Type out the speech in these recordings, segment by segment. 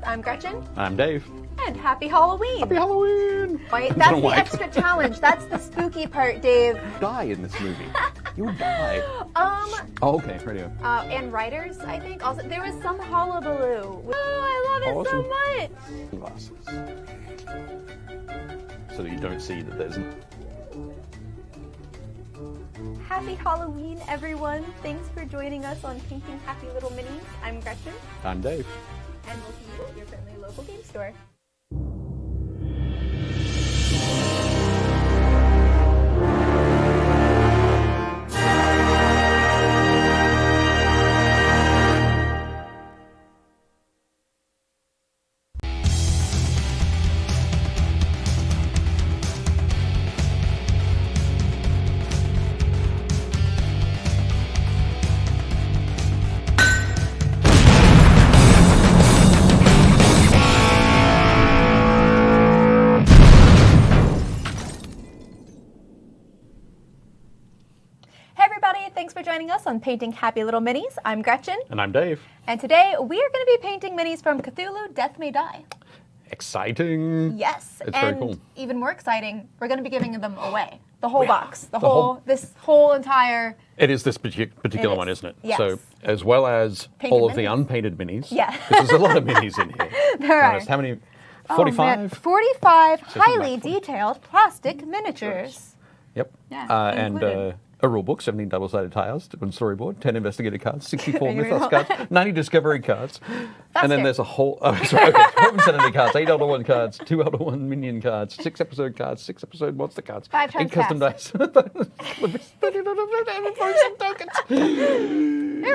I'm Gretchen. I'm Dave. And happy Halloween! Happy Halloween! Wait, that's the extra challenge. That's the spooky part, Dave. You die in this movie. You would die. Oh, okay, radio. And writers, I think. Also, there was some hullabaloo. Oh, I love it so much! Glasses. So that you don't see that there's... Happy Halloween, everyone. Thanks for joining us on Painting Happy LIl Minis. I'm Gretchen. I'm Dave. And we'll see you at your friendly local game store. Thanks for joining us on Painting Happy LIl Minis. I'm Gretchen. And I'm Dave. And today we are going to be painting minis from Cthulhu, Death May Die. Exciting. Yes. It's and very cool. Even more exciting, we're going to be giving them away. The whole box. This whole entire... It is this particular one, isn't it? Yes. So, as well as painted all of minis. The unpainted minis. Yeah. There's a lot of minis in here. There are. How many? 45? 45 highly detailed plastic miniatures. Yep. Yeah, and a rule book, 17 double-sided tiles, one storyboard, 10 investigator cards, 64 mythos cards, 90 discovery cards. And then there's a whole... Oh, sorry, okay. 12 insanity cards, 8 Elder One cards, 2 Elder One minion cards, 6 episode cards, 6 episode monster cards, 5 times 8 custom dice. There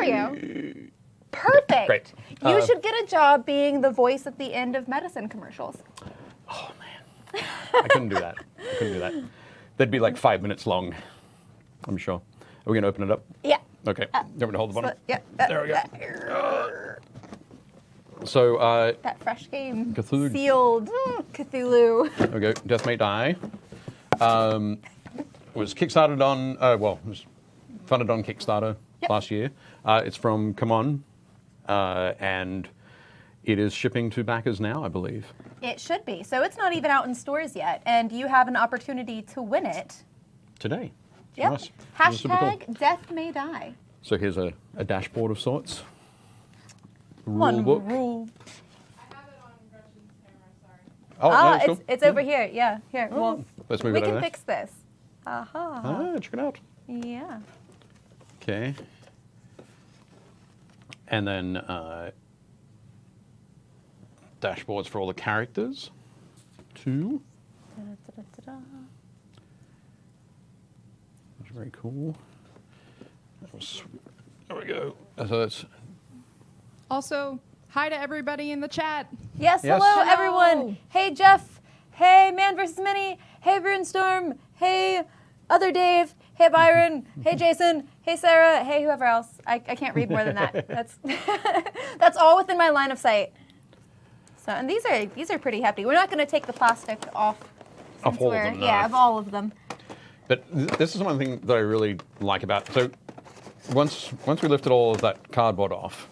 we go. Perfect. Great. You should get a job being the voice at the end of medicine commercials. Oh, man. I couldn't do that. They'd be like 5 minutes long, I'm sure. Are we going to open it up? Yeah. Okay. You want me to hold the bottom? Yeah. There we go. So, that fresh game. Cthulhu. Sealed Cthulhu. There we go. Death May Die. Was kickstarted on, was funded on Kickstarter last year. It's from CMON, and it is shipping to backers now, I believe. It should be. So it's not even out in stores yet, and you have an opportunity to win it. Today. Yep. Nice. Hashtag Death May Die. So here's a dashboard of sorts. Rule book. Rule. I have it on Gretchen's camera, sorry. Oh, no, it's cool. It's over here. Yeah, here. Well, let's move we it over can there. fix this. Aha. Check it out. Yeah. Okay. And then dashboards for all the characters. 2. Da-da-da-da-da. That's very cool. There we go. So that's... Also, hi to everybody in the chat. Yes, Yes. hello Hello. everyone. Hey Jeff. Hey Man vs. Mini. Hey Runestorm. Hey Other Dave. Hey Byron. Hey Jason. Hey Sarah. Hey whoever else. I can't read more than that. That's all within my line of sight. So, and these are pretty hefty. We're not going to take the plastic off. Of all of them, no. Yeah, of all of them. But this is one thing that I really like about... So once we lifted all of that cardboard off,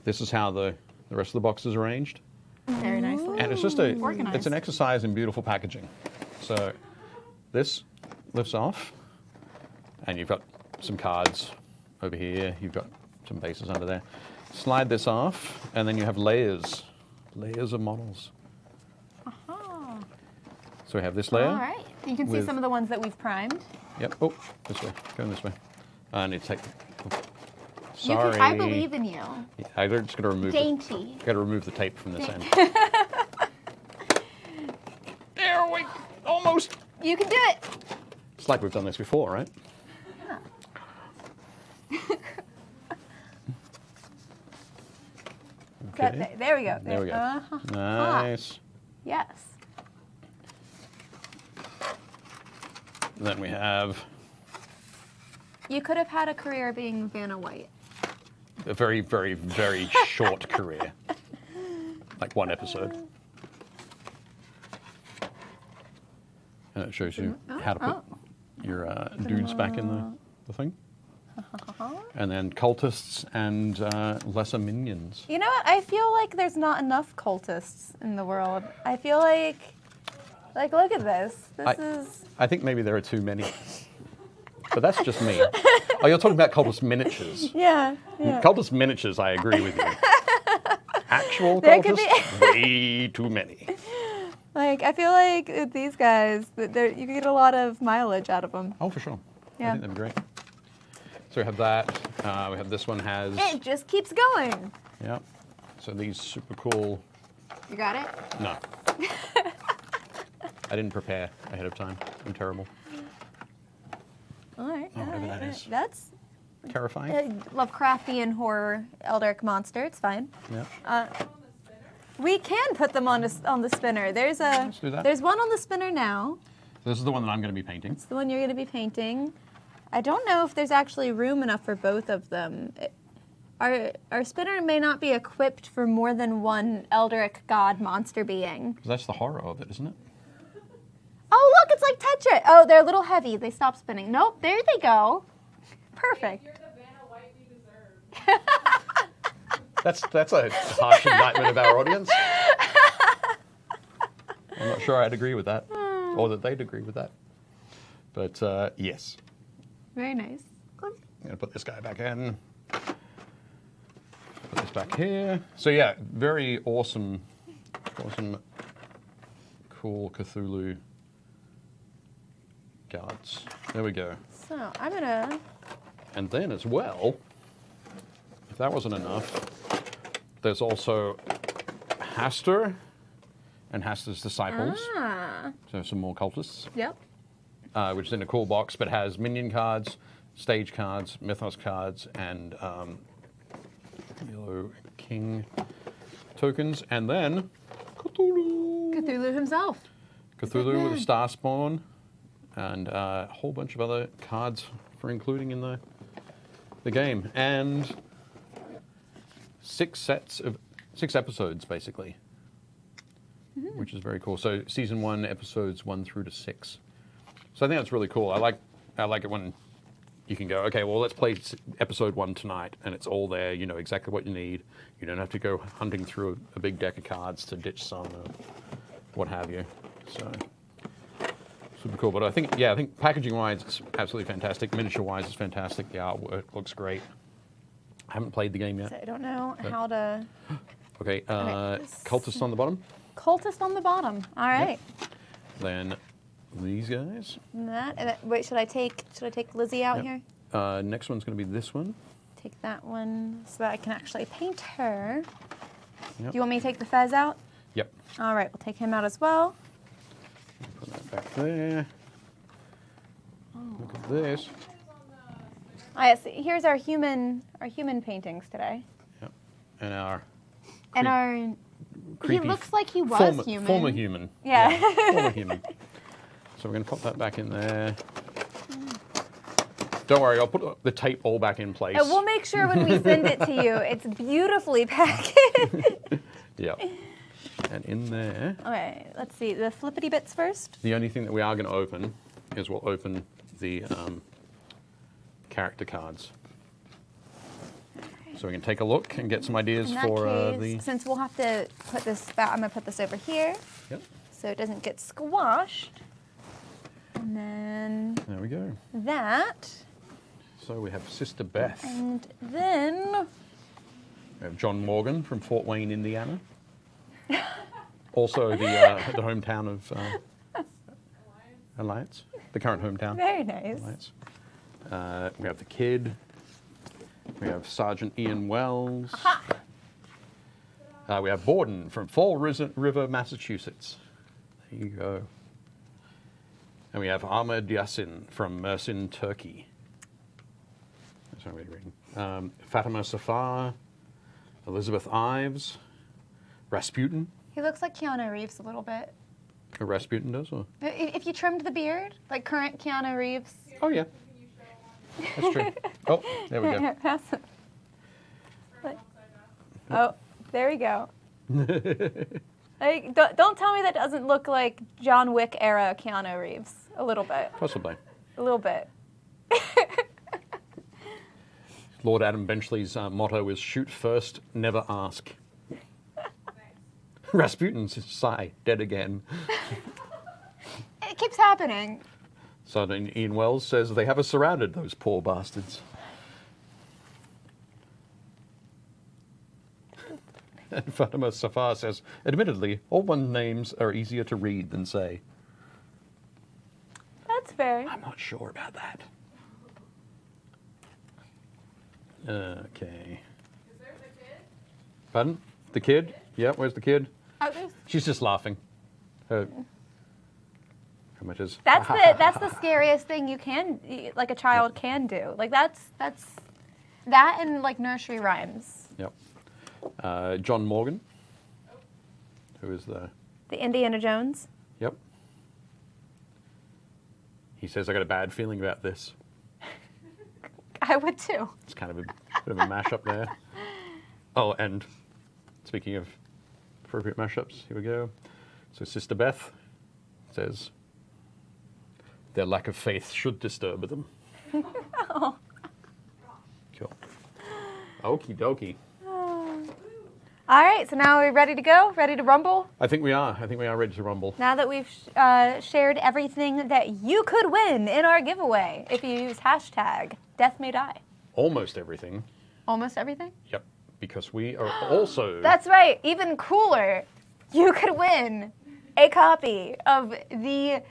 this is how the rest of the box is arranged. Very nicely. And it's just Organized. it's an exercise in beautiful packaging. So this lifts off, and you've got some cards over here. You've got some bases under there. Slide this off, and then you have layers of models. Uh-huh. So we have this layer. All right. You can see with- some of the ones that we've primed. Yep. Oh, this way. Going this way. I need to take. Oh, You sorry. I believe in you. Yeah, I'm just going to remove. Dainty. Got to remove the tape from this end. There we almost. You can do it. It's like we've done this before, right? Okay. There we go. There we go. Uh-huh. Nice. Yes. And then we have You could have had a career being Vanna White. a very, very, very short career. Like 1 episode. And it shows you how to put your dudes back in the thing. And And then cultists and lesser minions. You know what? I feel like there's not enough cultists in the world. I feel like look at this. I think maybe there are too many. But that's just me. Oh, you're talking about cultist miniatures. Yeah. Cultist miniatures, I agree with you. Actual There could cultists, way too many. Like, I feel like with these guys, you can get a lot of mileage out of them. Oh, for sure. Yeah. I think that'd be great. So we have that. We have this one has... It just keeps going. Yeah. So these super cool... You got it? No. I didn't prepare ahead of time. I'm terrible. All right. Whatever that is. That's Terrifying. Lovecraftian horror Eldritch monster. It's fine. Yeah. We can put them on the spinner. There's Let's do that. There's one on the spinner now. This is the one that I'm going to be painting. It's the one you're going to be painting. I don't know if there's actually room enough for both of them. Our spinner may not be equipped for more than one Eldritch god monster being. That's the horror of it, isn't it? Oh, look, it's like Tetris. Oh, they're a little heavy. They stop spinning. Nope, there they go. Perfect. You're the Vanna White we deserve. That's a harsh indictment of our audience. I'm not sure I'd agree with that, or that they'd agree with that. But yes. Very nice. I'm going to put this guy back in. Put this back here. So yeah, very awesome, cool Cthulhu guards. There we go. So I'm gonna. And then as well, if that wasn't enough, there's also Hastur and Hastur's disciples. Ah. So some more cultists, Yep. which is in a cool box, but has minion cards, stage cards, mythos cards, and Yellow King tokens. And then Cthulhu. Cthulhu himself. Cthulhu with a star spawn, and a whole bunch of other cards for including in the game. And 6 episodes, basically, which is very cool. So season 1, episodes 1 through to 6. So I think that's really cool. I like it when you can go, okay, well, let's play episode 1 tonight, and it's all there. You know exactly what you need. You don't have to go hunting through a big deck of cards to ditch some or what have you. So super cool. But I think packaging-wise, it's absolutely fantastic. Miniature-wise, it's fantastic. The artwork looks great. I haven't played the game yet. So I don't know how to. Okay, cultist on the bottom. Cultist on the bottom. All right. Then these guys. Wait, should I take Lizzie out Yep. here? Next one's going to be this one. Take that one so that I can actually paint her. Yep. Do you want me to take the fez out? Yep. All right, we'll take him out as well. Put that back there. Look at this. Here's our human paintings today. Yep. And our He creepy looks like he was human. Former human. Yeah. Former human. So we're going to pop that back in there. Don't worry, I'll put the tape all back in place. And we'll make sure when we send it to you, it's beautifully packaged. Yep. And in there, Okay, let's see. The flippity bits first. the only thing that we are going to open is we'll open the character cards. So we can take a look and get some ideas In that for case, since we'll have to put this back, I'm going to put this over here Yep. so it doesn't get squashed. And then There we go. that. So we have Sister Beth. And then We have John Morgan from Fort Wayne, Indiana. Also the hometown of Alliance, the current hometown. very nice. Alliance. We have the Kid. We have Sergeant Ian Wells. We have Borden from Fall River, Massachusetts. There you go. And we have Ahmed Yassin from Mersin, Turkey. That's how we're reading. Fatima Safar, Elizabeth Ives, Rasputin. He looks like Keanu Reeves a little bit. Rasputin does, or? If you trimmed the beard, like current Keanu Reeves. Oh, yeah. That's true. Oh, there we go. Pass it. Oh, there we go. Like, don't tell me that doesn't look like John Wick era Keanu Reeves. A little bit. Possibly. A little bit. Lord Adam Benchley's motto is shoot first, never ask. Rasputin's sigh, dead again. It keeps happening. So Ian Wells says they have us surrounded, those poor bastards. And Fatima Safar says, admittedly, all one's names are easier to read than say. That's fair. I'm not sure about that. Okay. Is there the kid? Pardon? The kid? Yeah, where's the kid? Oh, there's- She's just laughing. Her is. that's the scariest thing like a child can do. Like that's that and like nursery rhymes. Yep. John Morgan, who is the Indiana Jones. Yep. He says, I got a bad feeling about this. I would too. It's kind of a bit of a mashup there. Oh, and speaking of appropriate mashups, here we go. So Sister Beth says, their lack of faith should disturb them. Oh. Cool. Okie dokie. All right, so now we're ready to go? Ready to rumble? I think we are. I think we are ready to rumble. Now that we've shared everything that you could win in our giveaway if you use hashtag Death May Die. Almost everything. Almost everything? Yep. Because we are also... That's right. Even cooler. You could win a copy of the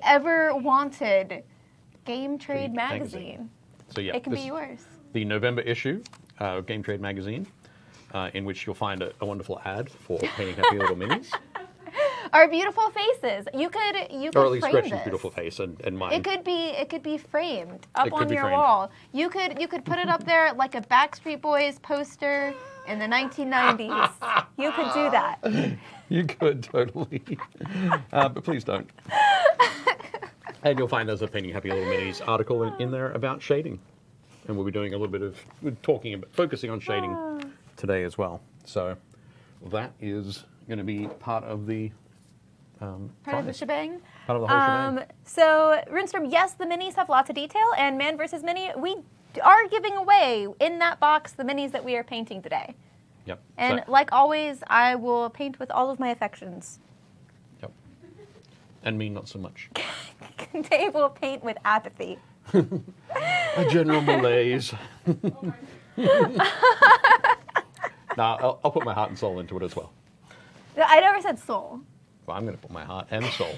ever-wanted Game Trade magazine. So yeah, It can be yours. The November issue of Game Trade magazine, in which you'll find a wonderful ad for painting Happy LIl Minis. Our beautiful faces. You could Or at least frame Gretchen's this. beautiful face and mine. It could be framed up It could on be your framed. wall. You could put it up there like a Backstreet Boys poster in the 1990s. You could do that. You could, totally. But please don't. And you'll find there's a Painting Happy LIl Minis article in there about shading. And we'll be doing a little bit of focusing on shading today as well. So that is going to be part of the Part of the shebang. Part of the whole shebang. So, Runestorm, yes, the minis have lots of detail, and Man vs. Mini, we are giving away in that box the minis that we are painting today. Yep. And So- like always, I will paint with all of my affections. Yep. And me not so much. Dave will paint with apathy. A general malaise. Nah, I'll put my heart and soul into it as well. I never said soul. Well, I'm going to put my heart and soul.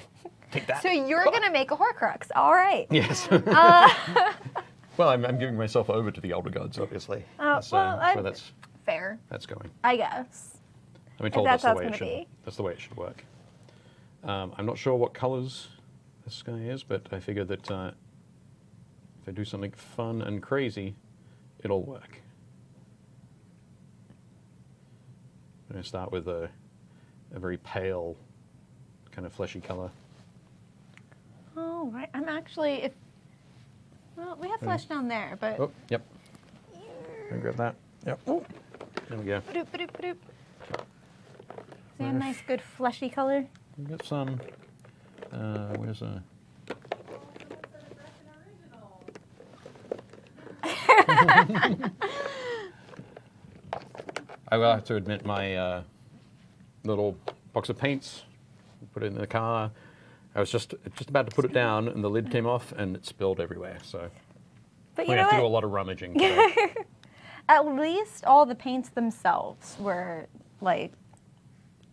Take that. So you're going to make a Horcrux. All right. Yes. Well, I'm giving myself over to the elder gods, obviously. That's where Fair, that's going. I guess. I've been told that's that's how the way it's it gonna should. be. That's the way it should work. I'm not sure what colors this guy is, but I figure that if I do something fun and crazy, it'll work. I'm going to start with a very pale, kind of fleshy color. Oh, right. I'm actually, well, we have flesh down there, but. Oh, yep. Can I grab that? Yep. Oh, there we go. Ba-doop, ba-doop, ba-doop. See a nice, good fleshy color? We got some. Where's a? I will have to admit my little box of paints. Put it in the car. I was just about to put it down, and the lid came off, and it spilled everywhere. So But we you know have to do a what? lot of rummaging today. At least all the paints themselves were, like,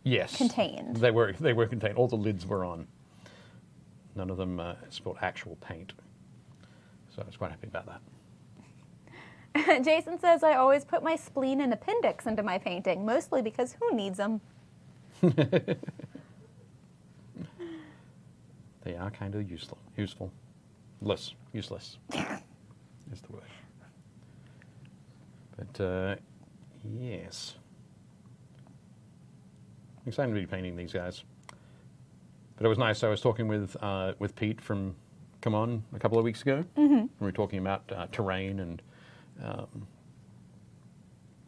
Yes, contained. They were contained. All the lids were on. None of them spilled actual paint. So I was quite happy about that. Jason says, I always put my spleen and appendix into my painting, mostly because who needs them? They are kind of useful. Useless is the word. But yes, I'm excited to be painting these guys. But it was nice. I was talking with Pete from CMON a couple of weeks ago. Mm-hmm. We were talking about terrain and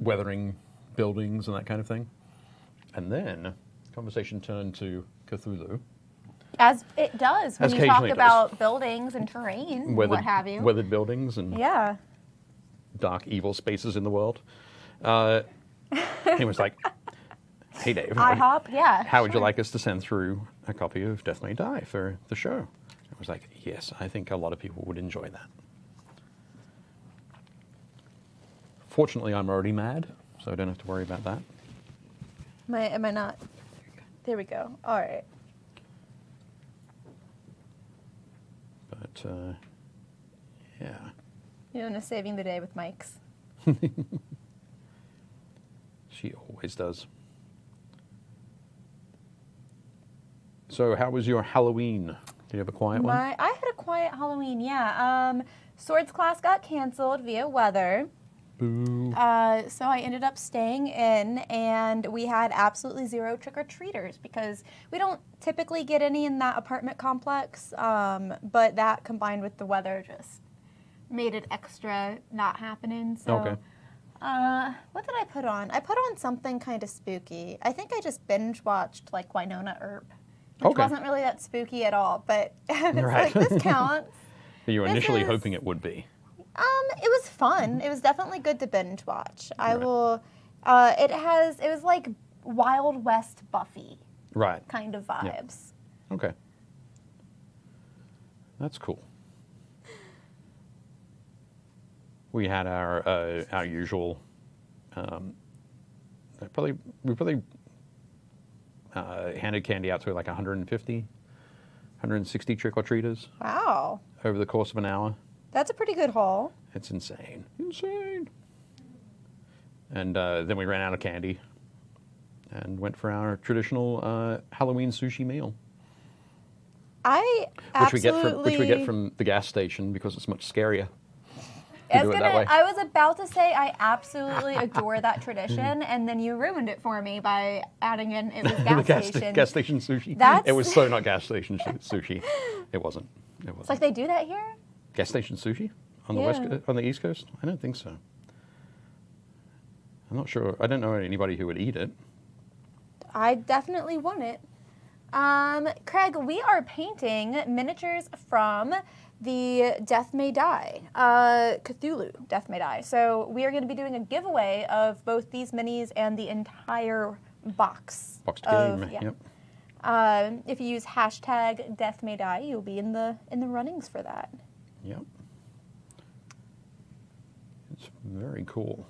weathering buildings and that kind of thing. And then the conversation turned to Cthulhu. As it does when As you talk occasionally it about buildings and terrain, what have you. Weathered buildings and Yeah. dark, evil spaces in the world. He was like, "Hey, Dave, IHOP, yeah. how would you like us to send through a copy of Death May Die for the show?" I was like, "Yes, I think a lot of people would enjoy that." Fortunately, I'm already mad, so I don't have to worry about that. Am I not? There we go. All right. But, yeah. You know, saving the day with Mike's. She always does. So how was your Halloween? Did you have a quiet one? I had a quiet Halloween, yeah. Swords class got canceled via weather. Boo. So I ended up staying in, and we had absolutely zero trick-or-treaters because we don't typically get any in that apartment complex, but that combined with the weather just made it extra not happening. So, Okay. what did I put on? I put on something kind of spooky. I think I just binge-watched, like, Winona Earp, which Okay. wasn't really that spooky at all, but it's Right. like, this counts. You were This initially is- hoping it would be. It was fun. It was definitely good to binge watch. I Right. will. It was like Wild West Buffy Right. kind of vibes. Okay. That's cool. We had our usual. We probably handed candy out to like 150, 160 trick-or-treaters Wow, over the course of an hour. that's a pretty good haul. It's insane. Insane. And then we ran out of candy and went for our traditional Halloween sushi meal. I Which we absolutely. get from the gas station because it's much scarier. I do was it that way. I was about to say I absolutely adore that tradition, and then you ruined it for me by adding in it was The gas station. gas station sushi. That's- It was so not gas station sushi. It wasn't. It wasn't. It's like they do that here. Gas station sushi on the Yeah. on the East Coast? I don't think so. I'm not sure. I don't know anybody who would eat it. I definitely want it. Craig, we are painting miniatures from the Death May Die, Cthulhu Death May Die. So we are going to be doing a giveaway of both these minis and the entire box. Boxed of- game. yeah. Yep. If you use hashtag Death May Die, you'll be in the runnings for that. Yep. It's very cool.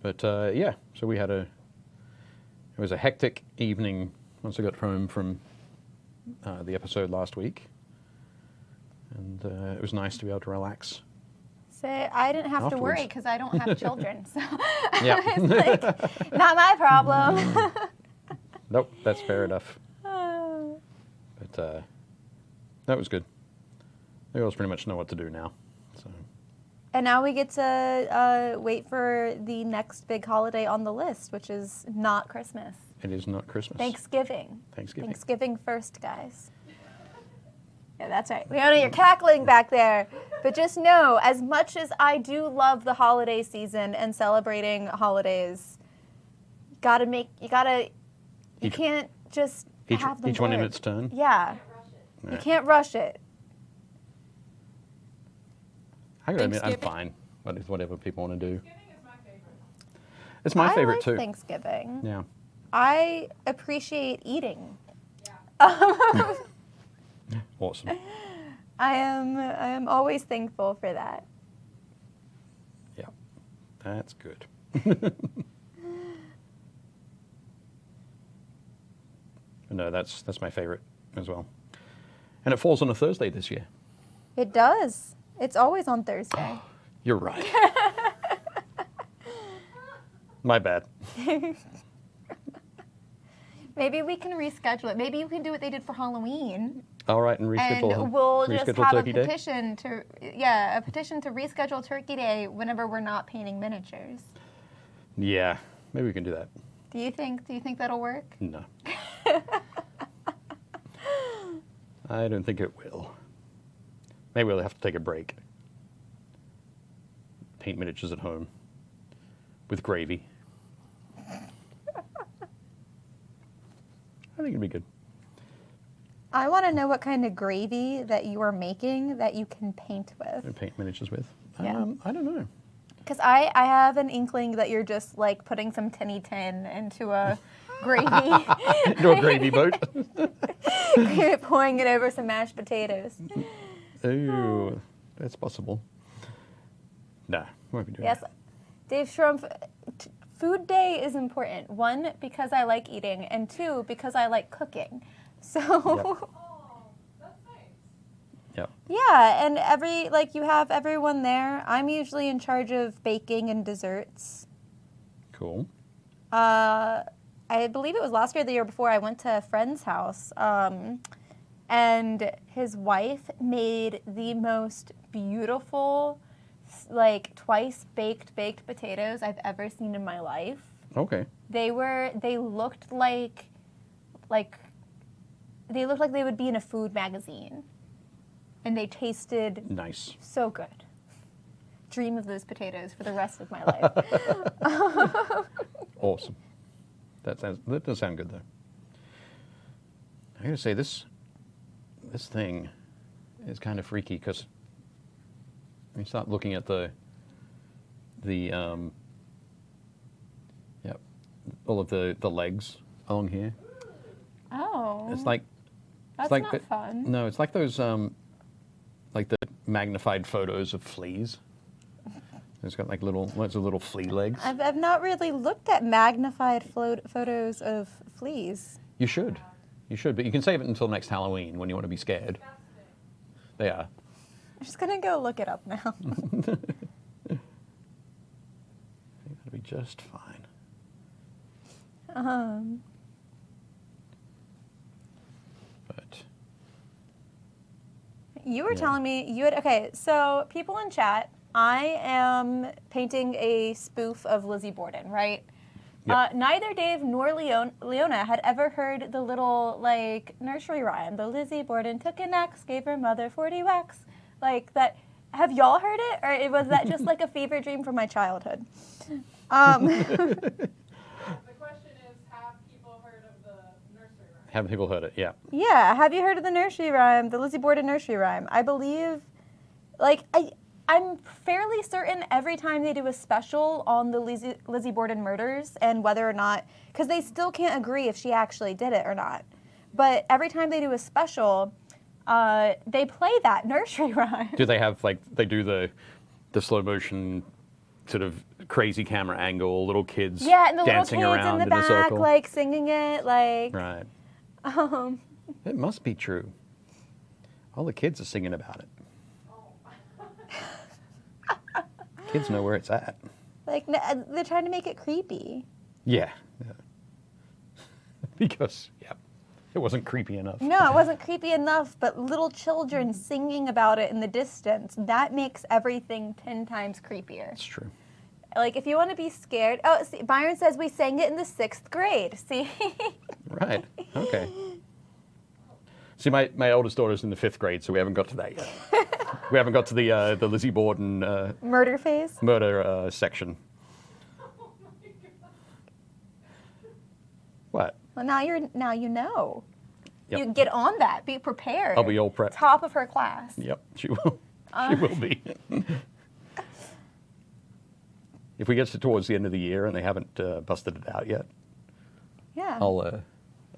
But yeah, so we had it was a hectic evening once I got home from the episode last week. And it was nice to be able to relax. Say, I didn't have to worry Afterwards. because I don't have children. So Yeah. it's like, not my problem. Nope, that's fair enough. But that was good. The girls pretty much know what to do now. So And now we get to wait for the next big holiday on the list, which is not Christmas. it is not Christmas. Thanksgiving. Thanksgiving. Thanksgiving first, guys. Yeah, that's right. We know you're cackling back there. But just know, as much as I do love the holiday season and celebrating holidays, you Each- can't just have them each one in blurred. its turn. Yeah. Yeah. You can't rush it. I gotta admit, I'm Thanksgiving? fine with whatever people want to do. Thanksgiving is my favorite. It's my I favorite like too. Thanksgiving. Yeah. I appreciate eating. Awesome. I am always thankful for that. Yeah. That's good. No, that's my favorite as well. And it falls on a Thursday this year. It does. It's always on Thursday. You're right. My bad. Maybe we can reschedule it. Maybe you can do what they did for Halloween, All right, and reschedule. and we'll just reschedule have a Turkey Day. petition to reschedule Turkey Day whenever we're not painting miniatures. Yeah, maybe we can do that. Do you think that'll work? No. I don't think it will. Maybe we'll have to take a break. Paint miniatures at home with gravy. I think it'd be good. I want to know what kind of gravy that you are making that you can paint with. And paint miniatures with. Yeah. I don't know. Because I have an inkling that you're just like putting some tinny tin into a gravy. Into a gravy boat. Pouring it over some mashed potatoes. Ooh, that's possible. No, won't be doing Yes. that. Dave Schrum, food day is important. 1, because I like eating, and 2, because I like cooking. So, Oh, that's nice. Yep. yeah, and you have everyone there. I'm usually in charge of baking and desserts. Cool. I believe it was last year or the year before, I went to a friend's house, and his wife made the most beautiful, like twice baked potatoes I've ever seen in my life. Okay. They looked like they would be in a food magazine, and they tasted Nice. so good. Dream of those potatoes for the rest of my life. Awesome. That does sound good though. I gotta say this thing is kind of freaky because when you start looking at all of the legs along here. Oh. It's like That's like not fun. No, it's like those like the magnified photos of fleas. It's got like lots of little flea legs. I've not really looked at magnified photos of fleas. You should, but you can save it until next Halloween when you want to be scared. They are. I'm just gonna go look it up now. I think that'll be just fine. But You were Yeah. telling me okay, so people in chat, I am painting a spoof of Lizzie Borden, right? Yep. Neither Dave nor Leona had ever heard the little, like, nursery rhyme. The Lizzie Borden took an axe, gave her mother 40 whacks. Like, that. Have y'all heard it? Or was that just like a fever dream from my childhood? The question is, have people heard of the nursery rhyme? haven't people heard it? Yeah. Yeah, have you heard of the nursery rhyme, the Lizzie Borden nursery rhyme? I believe, like, I'm fairly certain every time they do a special on the Lizzie Borden murders and whether or not, because they still can't agree if she actually did it or not, but every time they do a special, they play that nursery rhyme. Do they have they do the slow motion sort of crazy camera angle, little kids Yeah, and the little dancing kids around in the a back, circle? like, singing it, like, Right. It must be true. All the kids are singing about it. Kids know where it's at. like, they're trying to make it creepy. Yeah. Because, it wasn't creepy enough. No, it wasn't creepy enough, but little children singing about it in the distance, that makes everything 10 times creepier. It's true. Like, if you want to be scared, oh, see, Byron says we sang it in the 6th grade. See? Right. Okay. See, my oldest daughter's in the 5th grade, so we haven't got to that yet. We haven't got to the Lizzie Borden Murder phase? murder section. What? Well, now you know. Yep. You get on that. Be prepared. I'll be all prepped. Top of her class. Yep, she will. She will be. If we get towards the end of the year and they haven't busted it out yet, Yeah. I'll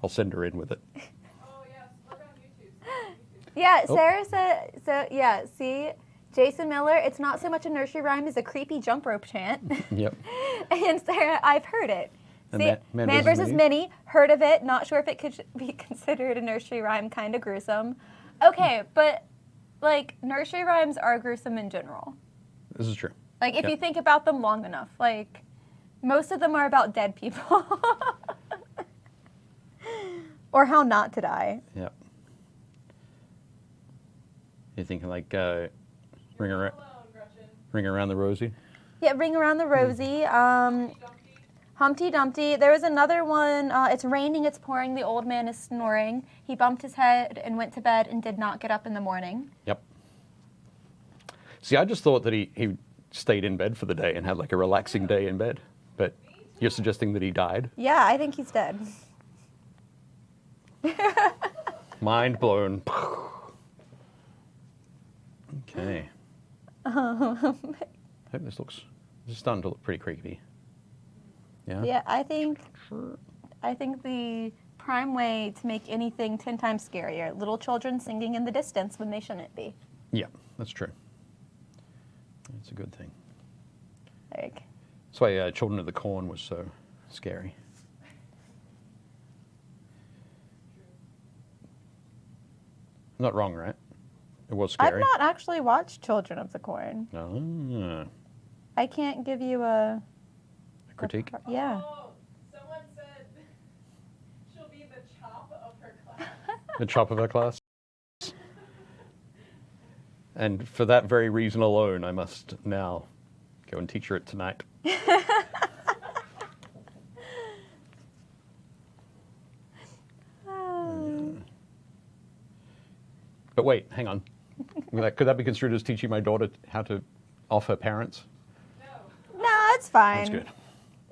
send her in with it. Oh, yes. Look on YouTube. Yeah, Oh. Sarah said, so yeah, see, Jason Miller, it's not so much a nursery rhyme as a creepy jump rope chant. Yep. And Sarah, I've heard it. And See, Man versus vs. Mini, heard of it, not sure if it could be considered a nursery rhyme, kind of gruesome. Okay, but, like, nursery rhymes are gruesome in general. This is true. Like, if Yep. you think about them long enough, like, most of them are about dead people. Or how not to die. Yep. You think like ring around, Alone, Gretchen. ring around the rosy? Yeah, Ring Around the Rosie. Dumpty. Humpty Dumpty. There was another one. It's raining, it's pouring, the old man is snoring. He bumped his head and went to bed and did not get up in the morning. Yep. See, I just thought that he stayed in bed for the day and had like a relaxing day in bed. But you're suggesting that he died? Yeah, I think he's dead. Mind blown. Okay. I hope this is starting to look pretty creepy. Yeah? Yeah, I think the prime way to make anything 10 times scarier, little children singing in the distance when they shouldn't be. Yeah, that's true. That's a good thing. Like, That's why Children of the Corn was so scary. I'm not wrong, right? It was I've scary. not actually watched Children of the Corn. Ah, I can't give you a critique? Yeah. Oh, someone said she'll be the chop of her class. The chop of our class. And for that very reason alone, I must now go and teach her it tonight. But wait, hang on. Could that be construed as teaching my daughter how to off her parents? No, it's fine. That's good. It's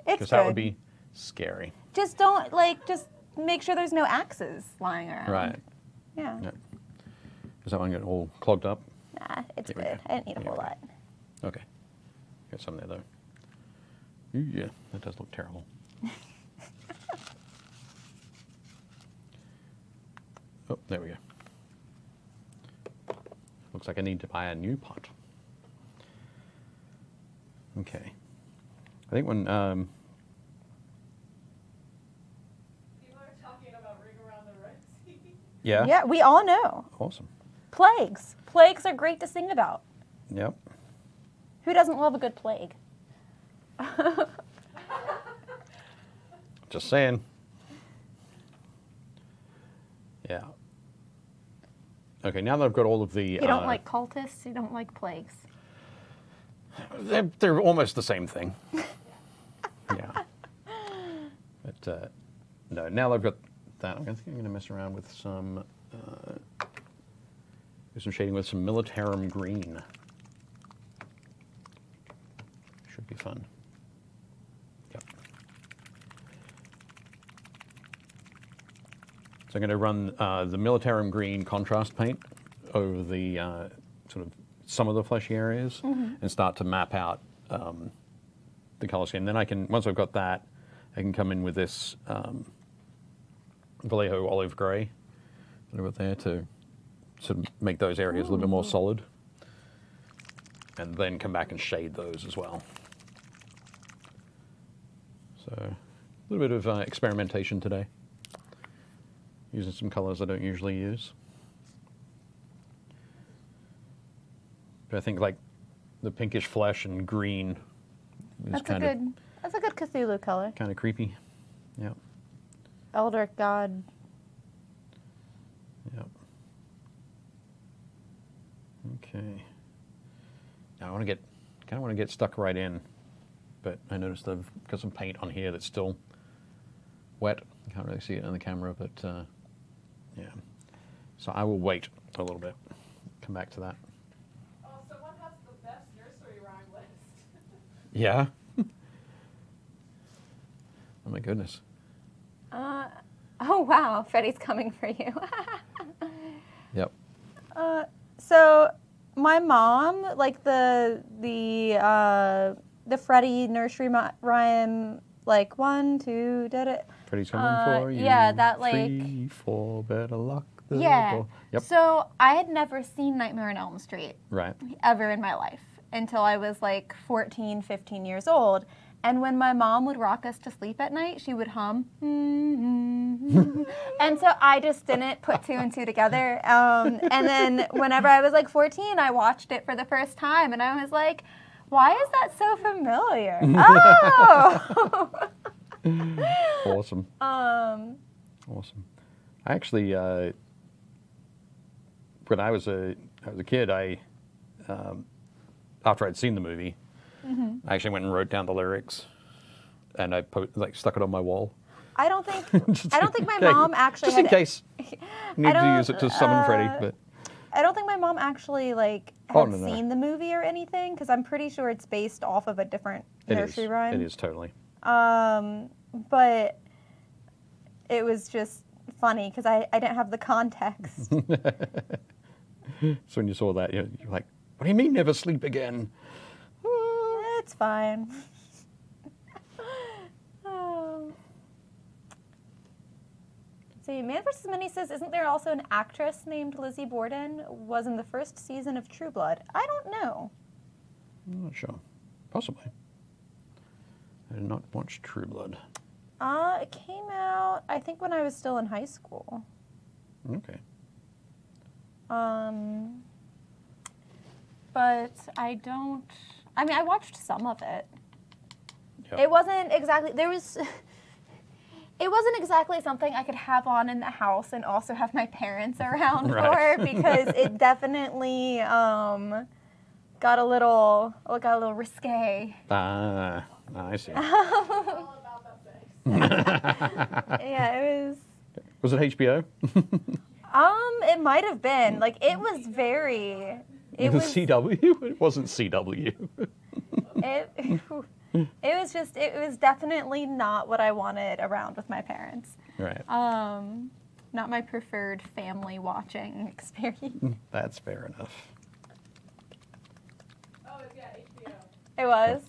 Because good. that would be scary. Just don't, just make sure there's no axes lying around. Right. Yeah. Yeah. Is that one getting all clogged up? Nah, it's Here we good. go. I didn't need a Here whole we go. lot. Okay. Got some there, though. Ooh, yeah, that does look terrible. Oh, there we go. Looks like I need to buy a new pot. Okay. I think when... People are talking about Ring Around the Rosie. yeah? Yeah, we all know. Awesome. Plagues. Plagues are great to sing about. Yep. Who doesn't love a good plague? Just saying. Yeah. Okay, now that I've got all of the... You don't like cultists, you don't like plagues. They're almost the same thing. Yeah. But no, now that I've got that, I think I'm going to mess around with some... do some shading with some Militarum green. Should be fun. Yep. So I'm going to run the Militarum green contrast paint over the sort of some of the fleshy areas and start to map out the color scheme. Then I can, once I've got that, I can come in with this Vallejo olive gray that I've got there to sort of make those areas a little bit more solid. And then come back and shade those as well. So a little bit of experimentation today. Using some colors I don't usually use. But I think like the pinkish flesh and green is That's kind a good Cthulhu color. of creepy. Yep. Elder God. Yep. Okay. Now I want to kind of want to get stuck right in, but I noticed I've got some paint on here that's still wet. I can't really see it on the camera, but yeah. So I will wait a little bit. Come back to that. Oh, someone has the best nursery rhyme list. Yeah. Oh my goodness. Oh wow, Freddie's coming for you. Yep. So my mom, like the Freddie nursery rhyme, like 1, 2, did it? Freddie's coming for you. yeah, that, like- 3, 4, better lock the Yeah. door. Yep. So I had never seen Nightmare on Elm Street Right. ever in my life until I was like 14, 15 years old. And when my mom would rock us to sleep at night, she would hum. And so I just didn't put 2 and 2 together. And then whenever I was like 14, I watched it for the first time and I was like, why is that so familiar? Oh! Awesome. Awesome. I actually, when I was a kid, after I'd seen the movie, I actually went and wrote down the lyrics, and I stuck it on my wall. I don't think my Okay, mom actually just in had case you need to use it to summon Freddy. But I don't think my mom actually had no. seen the movie or anything because I'm pretty sure it's based off of a different nursery rhyme. It is totally. But it was just funny because I didn't have the context. So when you saw that, you're like, What do you mean never sleep again? It's fine. Oh. See, Man vs. Mini says, isn't there also an actress named Lizzie Borden? Was in the first season of True Blood. I don't know. I'm not sure. Possibly. I did not watch True Blood. It came out, I think, when I was still in high school. Okay. But I don't. I mean, I watched some of it. Yep. It wasn't exactly. It wasn't exactly something I could have on in the house and also have my parents around Right. for, because it definitely got a little risque. Ah, I see. All about that sex. Yeah, it was. Was it HBO? It might have been. Like, it was very. It was. CW? It wasn't CW. It was definitely not what I wanted around with my parents. Right. Not my preferred family watching experience. That's fair enough. Oh, it's HBO. It was.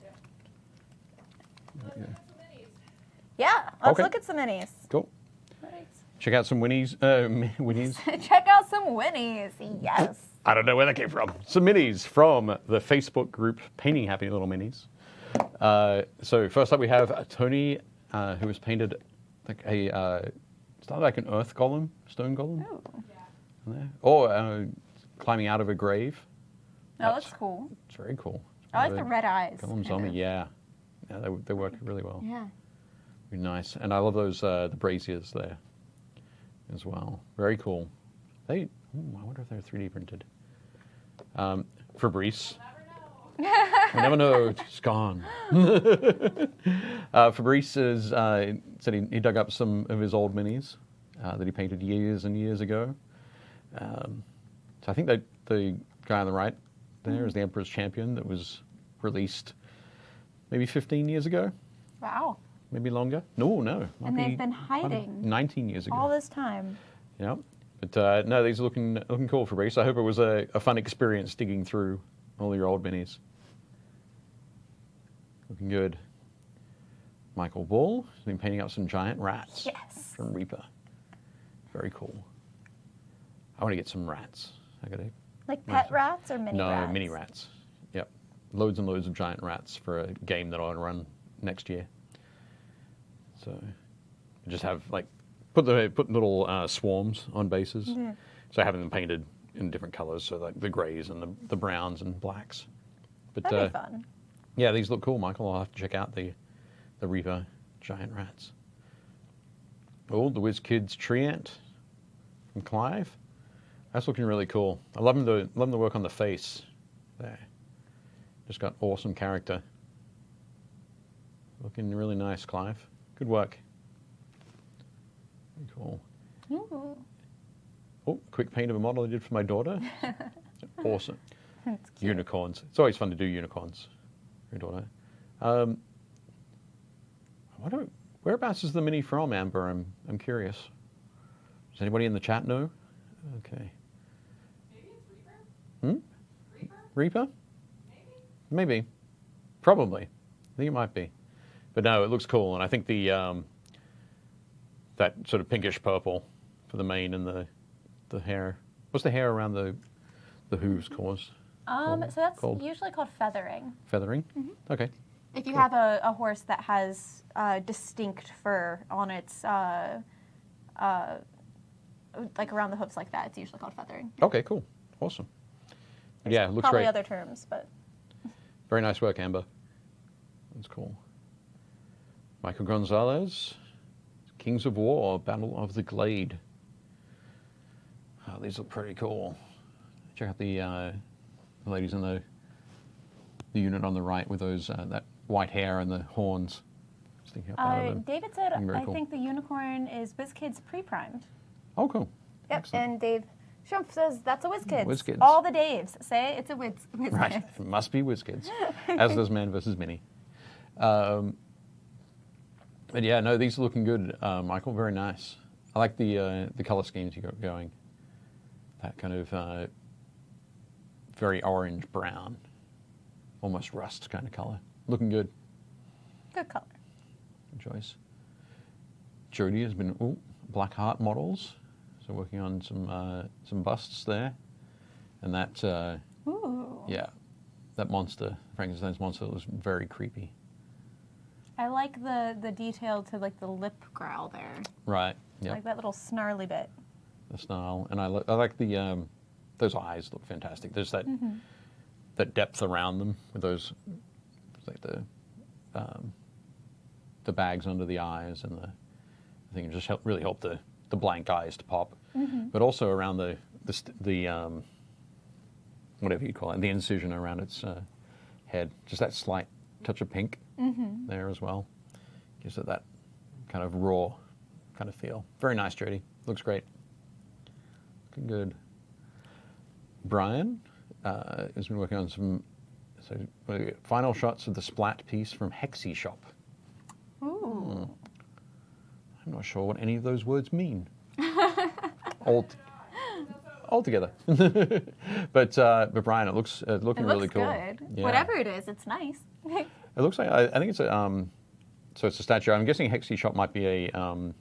Yeah. Let's look at some minis. Yeah, let's Okay. look at some minis. Cool. Check out some Winnies. Winnies. Check out some Winnies. Yes. I don't know where that came from. Some minis from the Facebook group Painting Happy Little Minis. So first up we have Tony, who has painted like started like an earth golem, stone golem. Ooh. Yeah. There. Or climbing out of a grave. That looks cool. It's very cool. I like the red eyes. Golem kind zombie, of. yeah. Yeah, they work really well. Yeah. Very nice. And I love those the braziers there as well. Very cool. I wonder if they're 3D printed. Fabrice. We never know. It's gone. Fabrice said he dug up some of his old minis that he painted years and years ago. So I think that the guy on the right there is the Emperor's Champion that was released maybe 15 years ago, Wow. maybe longer. No. might And be- they've been might be hiding 19 years ago. all this time. Yeah. But no, these are looking cool, Fabrice. I hope it was a fun experience digging through all your old minis. Looking good. Michael Ball has been painting up some giant rats Yes. from Reaper. Very cool. I want to get some rats. I got to. Like pet rats or mini No, rats? mini rats. Yep. Loads and loads of giant rats for a game that I'll run next year. So just have like put little swarms on bases. Mm-hmm. So having them painted in different colors, so like the grays and the browns and blacks. But That'd be fun. yeah, these look cool, Michael. I'll have to check out the Reaper giant rats. Oh, the Whiz Kids tree ant from Clive. That's looking really cool. I love him to work on the face there. Just got awesome character. Looking really nice, Clive. Good work. Very cool. Ooh. Oh, quick paint of a model I did for my daughter. Awesome. That's cute. Unicorns. It's always fun to do unicorns for your daughter. Whereabouts is the mini from, Amber? I'm curious. Does anybody in the chat know? Okay. Maybe it's Reaper? Reaper? Reaper? Maybe? Maybe. Probably. I think it might be. But no, it looks cool, and I think the that sort of pinkish purple for the mane and the hair. What's the hair around the hooves called? So that's Called? usually called feathering. Feathering? Okay. If you have a horse that has distinct fur on its, like around the hoofs like that, it's usually called feathering. Okay, cool. Awesome. But yeah, it looks Probably great. other terms, but Very nice work, Amber. That's cool. Michael Gonzalez, Kings of War, Battle of the Glade. Oh, these look pretty cool. Check out the ladies in the unit on the right with those that white hair and the horns sticking up out of them. David said, Looking very I cool. think the unicorn is WizKids pre-primed. Oh, cool. Yep, Excellent. and Dave Shump says, that's a WizKids. WizKids. All the Daves say it's a WizKids. Right, it must be WizKids, as does Man vs. Mini. But yeah, no, these are looking good, Michael. Very nice. I like the color schemes you got going. That kind of very orange brown, almost rust kind of color. Looking good. Good color. Good choice. Jody has been Black Heart models, so working on some busts there, and that Ooh. yeah, that monster, Frankenstein's monster, was very creepy. I like the detail to like the lip growl there. Right. Yeah. Like that little snarly bit. The snarl, and I like the those eyes look fantastic. There's that that depth around them with those, like the bags under the eyes, and I think it just really helped the blank eyes to pop, but also around the whatever you call it, the incision around its head, just that slight touch of pink there as well, gives it that kind of raw kind of feel. Very nice, Jody. Looks great. Looking good. Brian has been working on some final shots of the splat piece from Hexy Shop. Ooh. I'm not sure what any of those words mean. Altogether. But Brian, it looks looking really cool. It looks good. Yeah. Whatever it is, it's nice. It looks like I think it's a so it's a statue. I'm guessing Hexy Shop might be a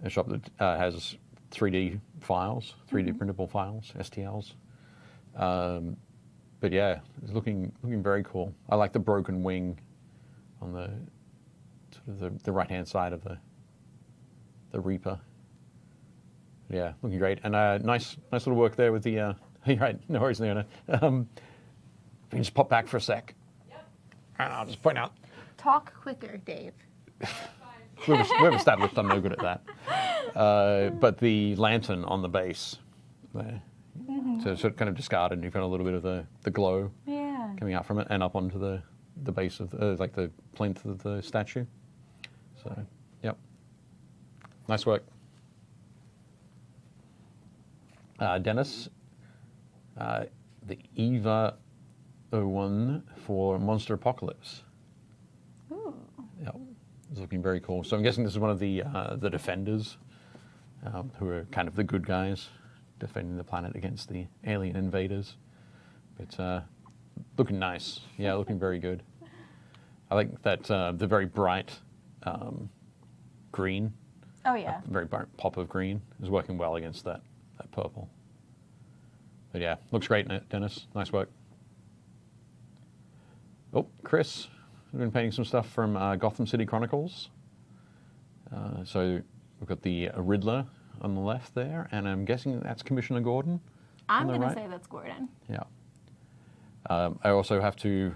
shop that has 3D files, 3D printable files, STLs. But yeah, it's looking very cool. I like the broken wing on the sort of the right hand side of the Reaper. Yeah, looking great, and nice little work there with the. You're right, no worries, Leona. We can just pop back for a sec, and I'll just point out. Talk quicker, Dave. Whoever established I'm no good at that. But the lantern on the base there, so it's sort of kind of discarded, and you've got a little bit of the glow coming out from it, and up onto the base of like the plinth of the statue. So, yep, nice work. Dennis, the EVA 01 for Monster Apocalypse. Ooh. Yep, it's looking very cool. So I'm guessing this is one of the defenders, who are kind of the good guys, defending the planet against the alien invaders. But looking nice. Yeah, looking very good. I like that the very bright green. Oh yeah. Very bright pop of green is working well against that purple. But yeah, looks great, Dennis. Nice work. Oh, Chris has been painting some stuff from Gotham City Chronicles. So we've got the Riddler on the left there, and I'm guessing that's Commissioner Gordon. I'm going to say that's Gordon. Yeah. I also have to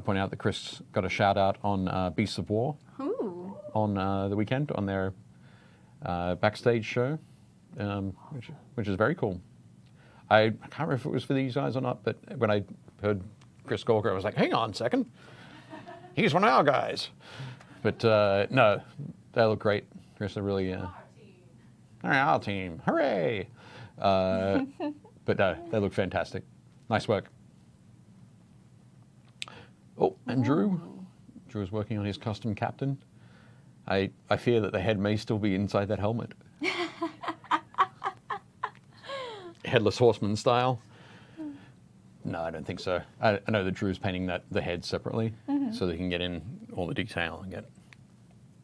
point out that Chris got a shout out on Beasts of War. Ooh. On the weekend on their backstage show, which is very cool. I can't remember if it was for these guys or not, but when I heard Chris Gawker, I was like, hang on a second. He's one of our guys. But no, they look great. Chris, they're really... our team. Hooray! But no, they look fantastic. Nice work. Oh, and Drew. Drew is working on his custom captain. I fear that the head may still be inside that helmet. Headless Horseman style. No, I don't think so. I know that Drew's painting the head separately, so they can get in all the detail and get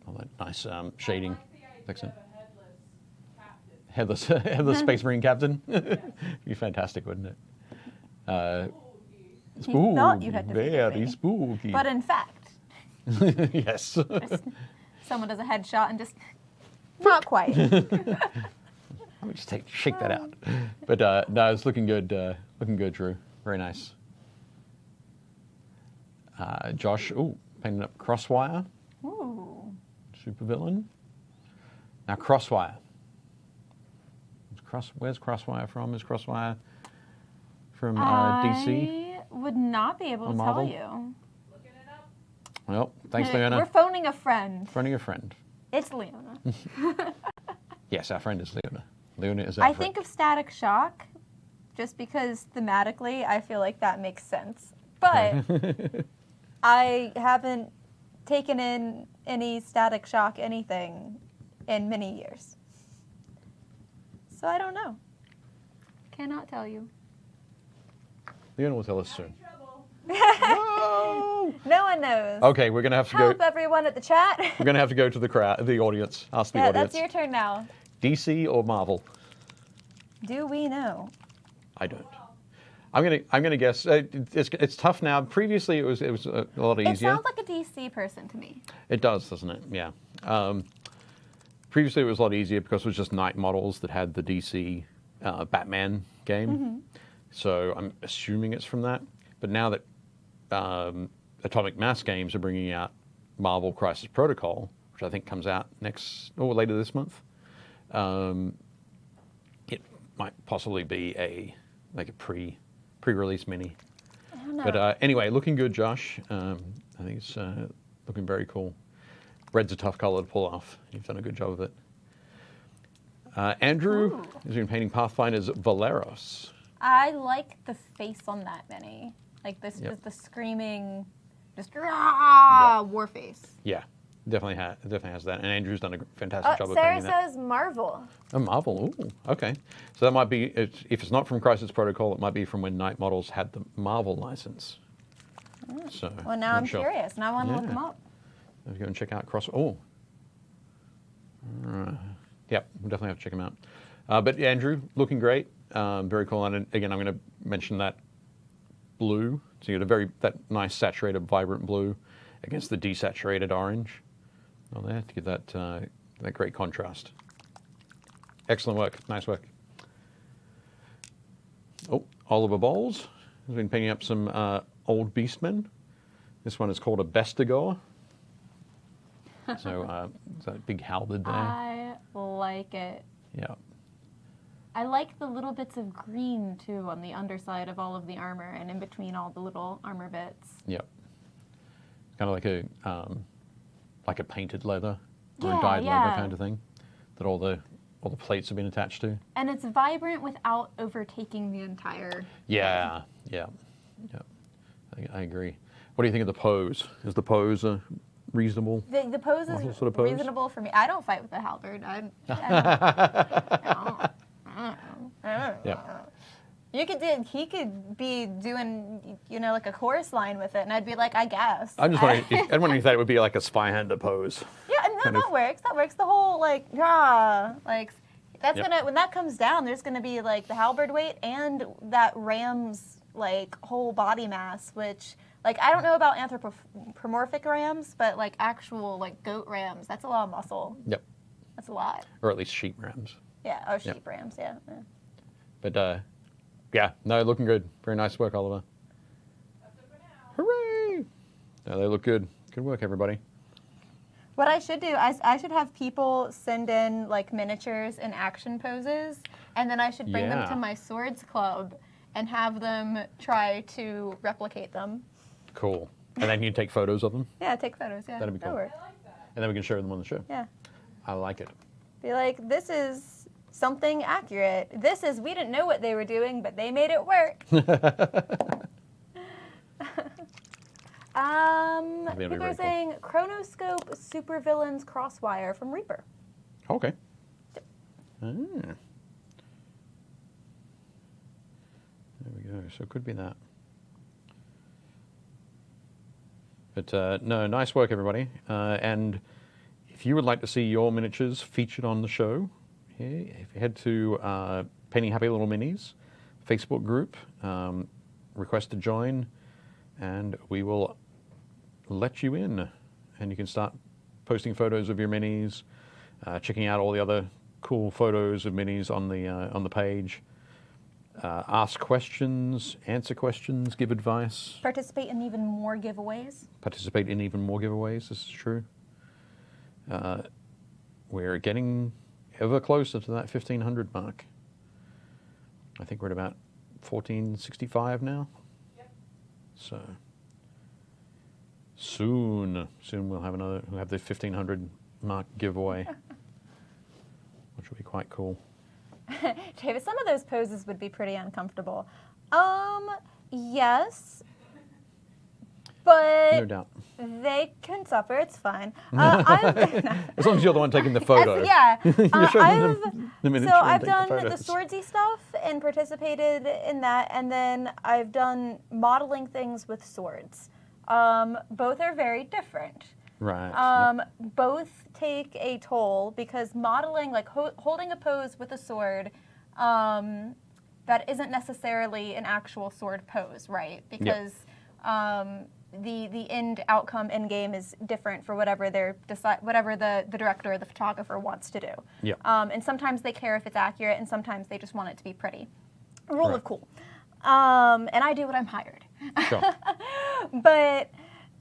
all that nice shading. Excellent. Headless Space Marine captain. Be fantastic, wouldn't it? He thought you had to very figure me. spooky. But in fact, yes. someone does a headshot and just not quite. Let me just shake that out. But no, it's looking good. Looking good, Drew. Very nice. Josh, painting up Crosswire. Ooh. Supervillain. Now Crosswire. Where's Crosswire from? Is Crosswire from DC? I would not be able to tell Marvel? you. Looking it up. Well, thanks, Leona. We're phoning a friend. Phoning a friend. It's Leona. Yes, our friend is Leona. Leona is our I friend. think of Static Shock just because thematically I feel like that makes sense. But I haven't taken in any Static Shock anything in many years. So I don't know. Cannot tell you. Leon will tell us soon. Trouble. Whoa! No one knows. Okay, we're gonna have to Help go. everyone at the chat. We're gonna have to go to the crowd, the audience. Ask the Yeah, audience. that's your turn now. DC or Marvel? Do we know? I don't. I'm gonna guess. It's tough now. Previously, it was a lot easier. It sounds like a DC person to me. It does, doesn't it? Yeah. Previously, it was a lot easier because it was just Night Models that had the DC Batman game. So I'm assuming it's from that. But now that Atomic Mass Games are bringing out Marvel Crisis Protocol, which I think comes out later this month, it might possibly be a pre-release mini. I don't know. But anyway, looking good, Josh. I think it's looking very cool. Red's a tough color to pull off. You've done a good job of it. Andrew has been painting Pathfinder's Valeros. I like the face on that mini. Like this Yep. is the screaming, just war face. Yeah, definitely has that. And Andrew's done a fantastic job of Sarah painting that. says Marvel. A Marvel. Ooh, okay. So that might be, if it's not from Crisis Protocol, it might be from when Night Models had the Marvel license. So, Well, now not I'm sure. curious. Now I want to look Yeah. them up. Let's go and check out Cross. Oh. Yep, we'll definitely have to check them out. But Andrew, looking great. Very cool. And again, I'm going to mention that blue. So you get that nice saturated, vibrant blue against the desaturated orange on there to give that great contrast. Excellent work. Nice work. Oh, Oliver Bowles has been picking up some old Beastmen. This one is called a Bestigor. So it's that big halberd there. I like it. Yeah. I like the little bits of green too on the underside of all of the armor and in between all the little armor bits. Yep. It's kind of like a painted leather or a Yeah, dyed yeah. leather kind of thing that all the plates have been attached to. And it's vibrant without overtaking the entire. Yeah. I agree. What do you think of the pose? Is the pose reasonable? The pose is What sort of pose? reasonable for me. I don't fight with a halberd. I don't. Yeah. He could be doing, like a chorus line with it, and I'd be like, I guess. I'm just wondering. I'm wondering if that would be like a Spyhander pose. Yeah, no, kind that of- works. That works. The whole that's Yep. when that comes down, there's gonna be like the halberd weight and that ram's whole body mass, which I don't know about anthropomorphic rams, but actual goat rams, that's a lot of muscle. Yep. That's a lot. Or at least sheep rams. Yeah, sheep rams, yeah. But yeah, no, looking good. Very nice work, Oliver. That's it for now. Hooray! No, they look good. Good work, everybody. What I should do, I should have people send in miniatures and action poses, and then I should bring them Yeah. to my swords club and have them try to replicate them. Cool. And then you take photos of them, Yeah, take photos. Yeah, That'd be cool. I like that. and then we can share them on the show. Yeah, I like it. be like, this is something accurate. We didn't know what they were doing, but they made it work. That'd be People very are cool. saying Chronoscope Supervillains Crosswire from Reaper. Okay. There we go. So it could be that. But no, nice work, everybody. And if you would like to see your miniatures featured on the show, if you head to Penny Happy LIl Minis Facebook group, request to join, and we will let you in. And you can start posting photos of your minis, checking out all the other cool photos of minis on the page. Ask questions, answer questions, give advice. Participate in even more giveaways. Participate in even more giveaways. This is true. We're getting ever closer to that 1,500 mark. I think we're at about 1,465 now. Yep. So soon we'll have the 1,500 mark giveaway, which will be quite cool. David, some of those poses would be pretty uncomfortable. Yes. but No doubt. they can suffer. It's fine. I've, As long as you're the one taking the photo. yeah. You're showing them the So miniature and I've take done the photos. swordsy stuff and participated in that, and then I've done modeling things with swords. Both are very different. Right. Yep. Both take a toll because modeling, like holding a pose with a sword, that isn't necessarily an actual sword pose, right? Because the end outcome end game is different for whatever whatever the director or the photographer wants to do. Yeah. And sometimes they care if it's accurate, and sometimes they just want it to be pretty. Rule Right. of cool. And I do what I'm hired. Sure. But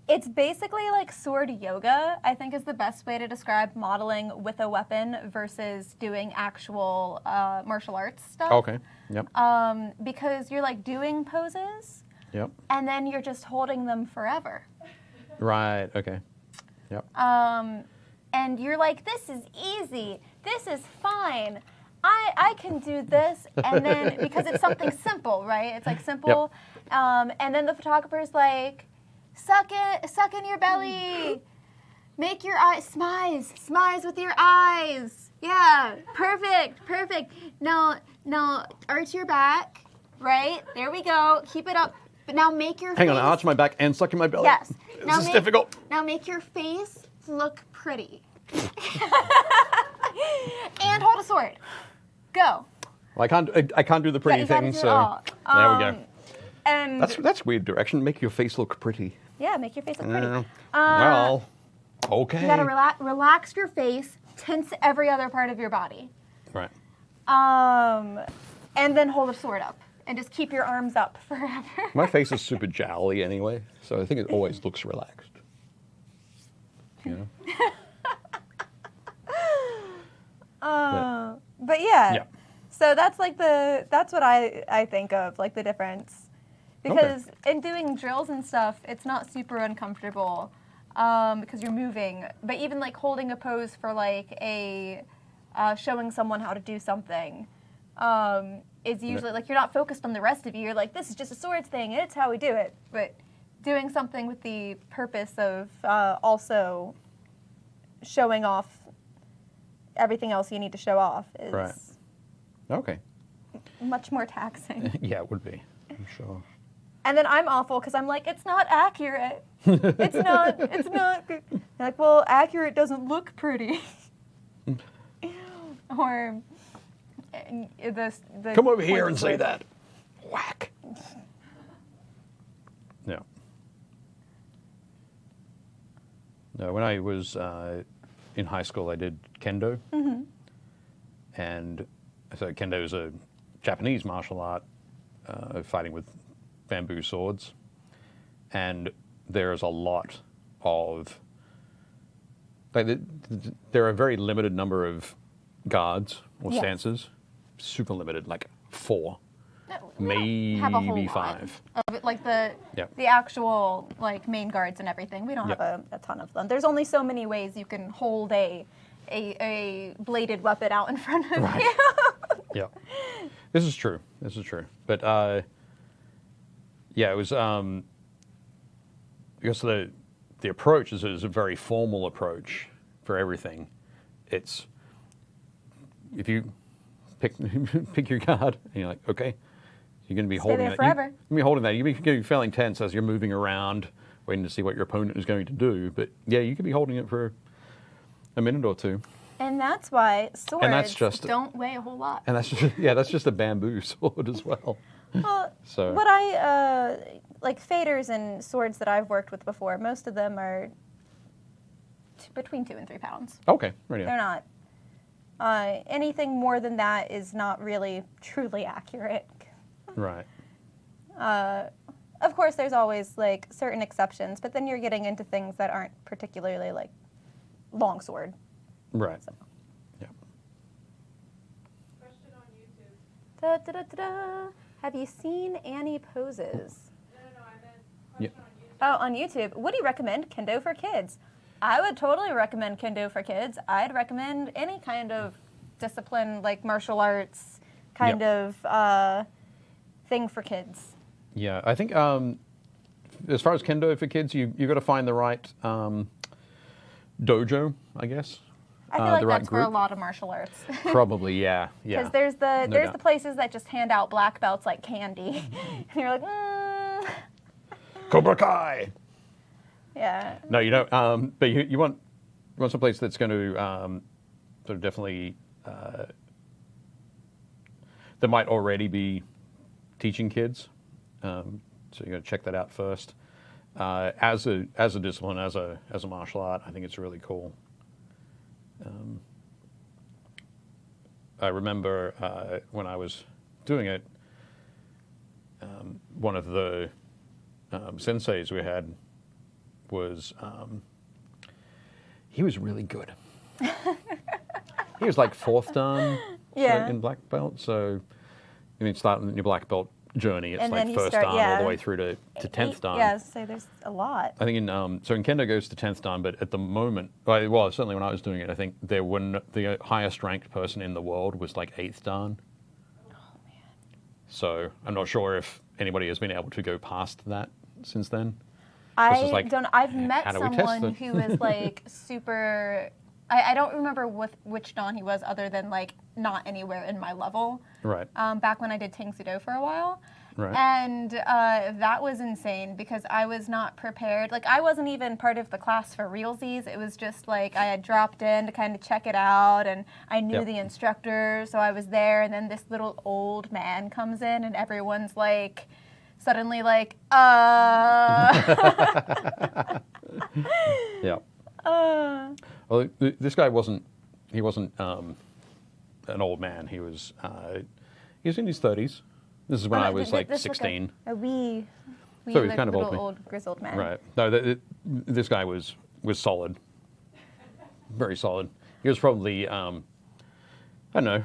it's basically like sword yoga, I think is the best way to describe modeling with a weapon versus doing actual martial arts stuff. Okay. Yep. Because you're like doing poses Yep. and then you're just holding them forever. Right. Okay. Yep. And you're like, this is easy. This is fine. I can do this. And then, because it's something simple, right? It's like simple. And then the photographer's like, suck in your belly. Make your eyes, smize with your eyes. Yeah, perfect. Now, arch your back, right? There we go. Keep it up. But now make your Hang face. on, I arch my back and suck in my belly. Yes. This is difficult. Now make your face look pretty. And hold a sword. Go. Well, I can't do the pretty you gotta thing, do it so all. there we go. And That's weird direction. Make your face look pretty. yeah, make your face look pretty. Well, okay. You gotta relax your face, tense every other part of your body. Right. And then hold a sword up and just keep your arms up forever. My face is super jowly anyway, so I think it always looks relaxed. You know? But yeah. Yeah. So that's what I think of, like the difference. Because in doing drills and stuff, it's not super uncomfortable because you're moving. But even like holding a pose for like showing someone how to do something is usually like you're not focused on the rest of you. You're like, this is just a swords thing. It's how we do it. But doing something with the purpose of also showing off everything else you need to show off is Right. Okay. much more taxing. Yeah, it would be. I'm sure. And then I'm awful because I'm like, it's not accurate. It's not good. I'm like, well, accurate doesn't look pretty. Or the Come over here point and say where- that. Whack. No. No, when I was in high school, I did Kendo. Mm-hmm. And so Kendo is a Japanese martial art, fighting with bamboo swords. And there's a lot of, like, there are a very limited number of guards or Yes. stances, super limited, like 4. No, we don't have a whole maybe lot 5. of it, like the Yep. the actual like main guards and everything. We don't Yep. have a ton of them. There's only so many ways you can hold a bladed weapon out in front of Right. you. Yeah, this is true. But yeah, it was because the approach is a very formal approach for everything. It's if you pick your card and you're like, okay, you're going to be holding there that. forever. You're going to be holding that. You're going to be feeling tense as you're moving around, waiting to see what your opponent is going to do. But yeah, you could be holding it for a minute or two. And that's why swords just- don't weigh a whole lot. And that's just, yeah, that's just a bamboo sword as well. Well, So what I like faders and swords that I've worked with before, most of them are between 2 and 3 pounds. okay, right. They're not. Anything more than that is not really truly accurate. Right. Of course, there's always like certain exceptions, but then you're getting into things that aren't particularly like long sword. Right. Yeah. Question on YouTube. Da, da, da, da, da. Have you seen Annie poses? No, I meant Yeah. question on YouTube. Oh, on YouTube. What do you recommend? Kendo for kids. I would totally recommend Kendo for kids. I'd recommend any kind of discipline, like martial arts kind of thing for kids. Yeah, I think as far as Kendo for kids, you got to find the right dojo, I guess. I feel like the right that's for a group. lot of martial arts. Probably, yeah. Because there's the doubt. places that just hand out black belts like candy, and you're like, Cobra Kai. yeah. No, you don't. But you want some place that's going to sort of definitely that might already be teaching kids. So you got to check that out first. As a discipline, as a martial art, I think it's really cool. I remember when I was doing it, one of the senseis we had was he was really good. He was like 4th dan in black belt. So I mean, starting your black belt journey, it's And like then you 1st start- dan yeah. all the way through to 10th dan. Yeah, so there's a lot. I think in Kendo goes to 10th dan, but at the moment, well, certainly when I was doing it, I think the highest ranked person in the world was like 8th dan. Oh man. So I'm not sure if anybody has been able to go past that since then. I like, don't. I've met how do we test someone it? who was like super. I don't remember which dan he was, other than like not anywhere in my level. Right. Back when I did Tangsudo for a while. Right. And that was insane because I was not prepared. Like, I wasn't even part of the class for realsies. It was just like I had dropped in to kind of check it out, and I knew Yep. the instructor, so I was there. And then this little old man comes in, and everyone's like, suddenly like, Yeah. Well, this guy wasn't. He wasn't an old man. He was in his 30s. This is when I was like this 16. A wee So he's kind of little old. old grizzled man. Right. No, this guy was solid. Very solid. He was probably I don't know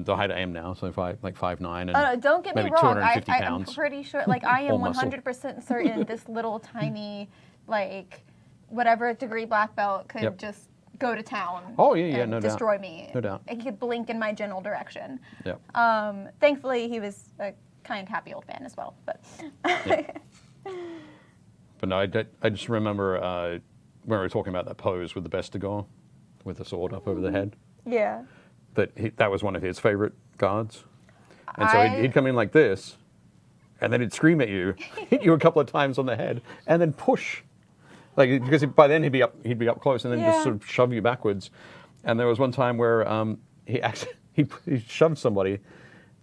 the height I am now, so like 5'9" and Don't get me maybe wrong. 250 I'm pounds. pretty sure. Like, I am Whole muscle. 100% certain this little tiny, like, whatever degree black belt could Yep. just go to town. Oh, yeah, and no doubt. destroy me. No doubt. He could blink in my general direction. Yeah. Thankfully, he was a kind, happy old man as well. But But no, I just remember when we were talking about that pose with the Bestigar, with the sword up over the head. yeah. That was one of his favorite guards. And so he'd come in like this, and then he'd scream at you, hit you a couple of times on the head, and then push. Like, because by then he'd be up close, and then just Yeah. sort of shove you backwards. And there was one time where he shoved somebody.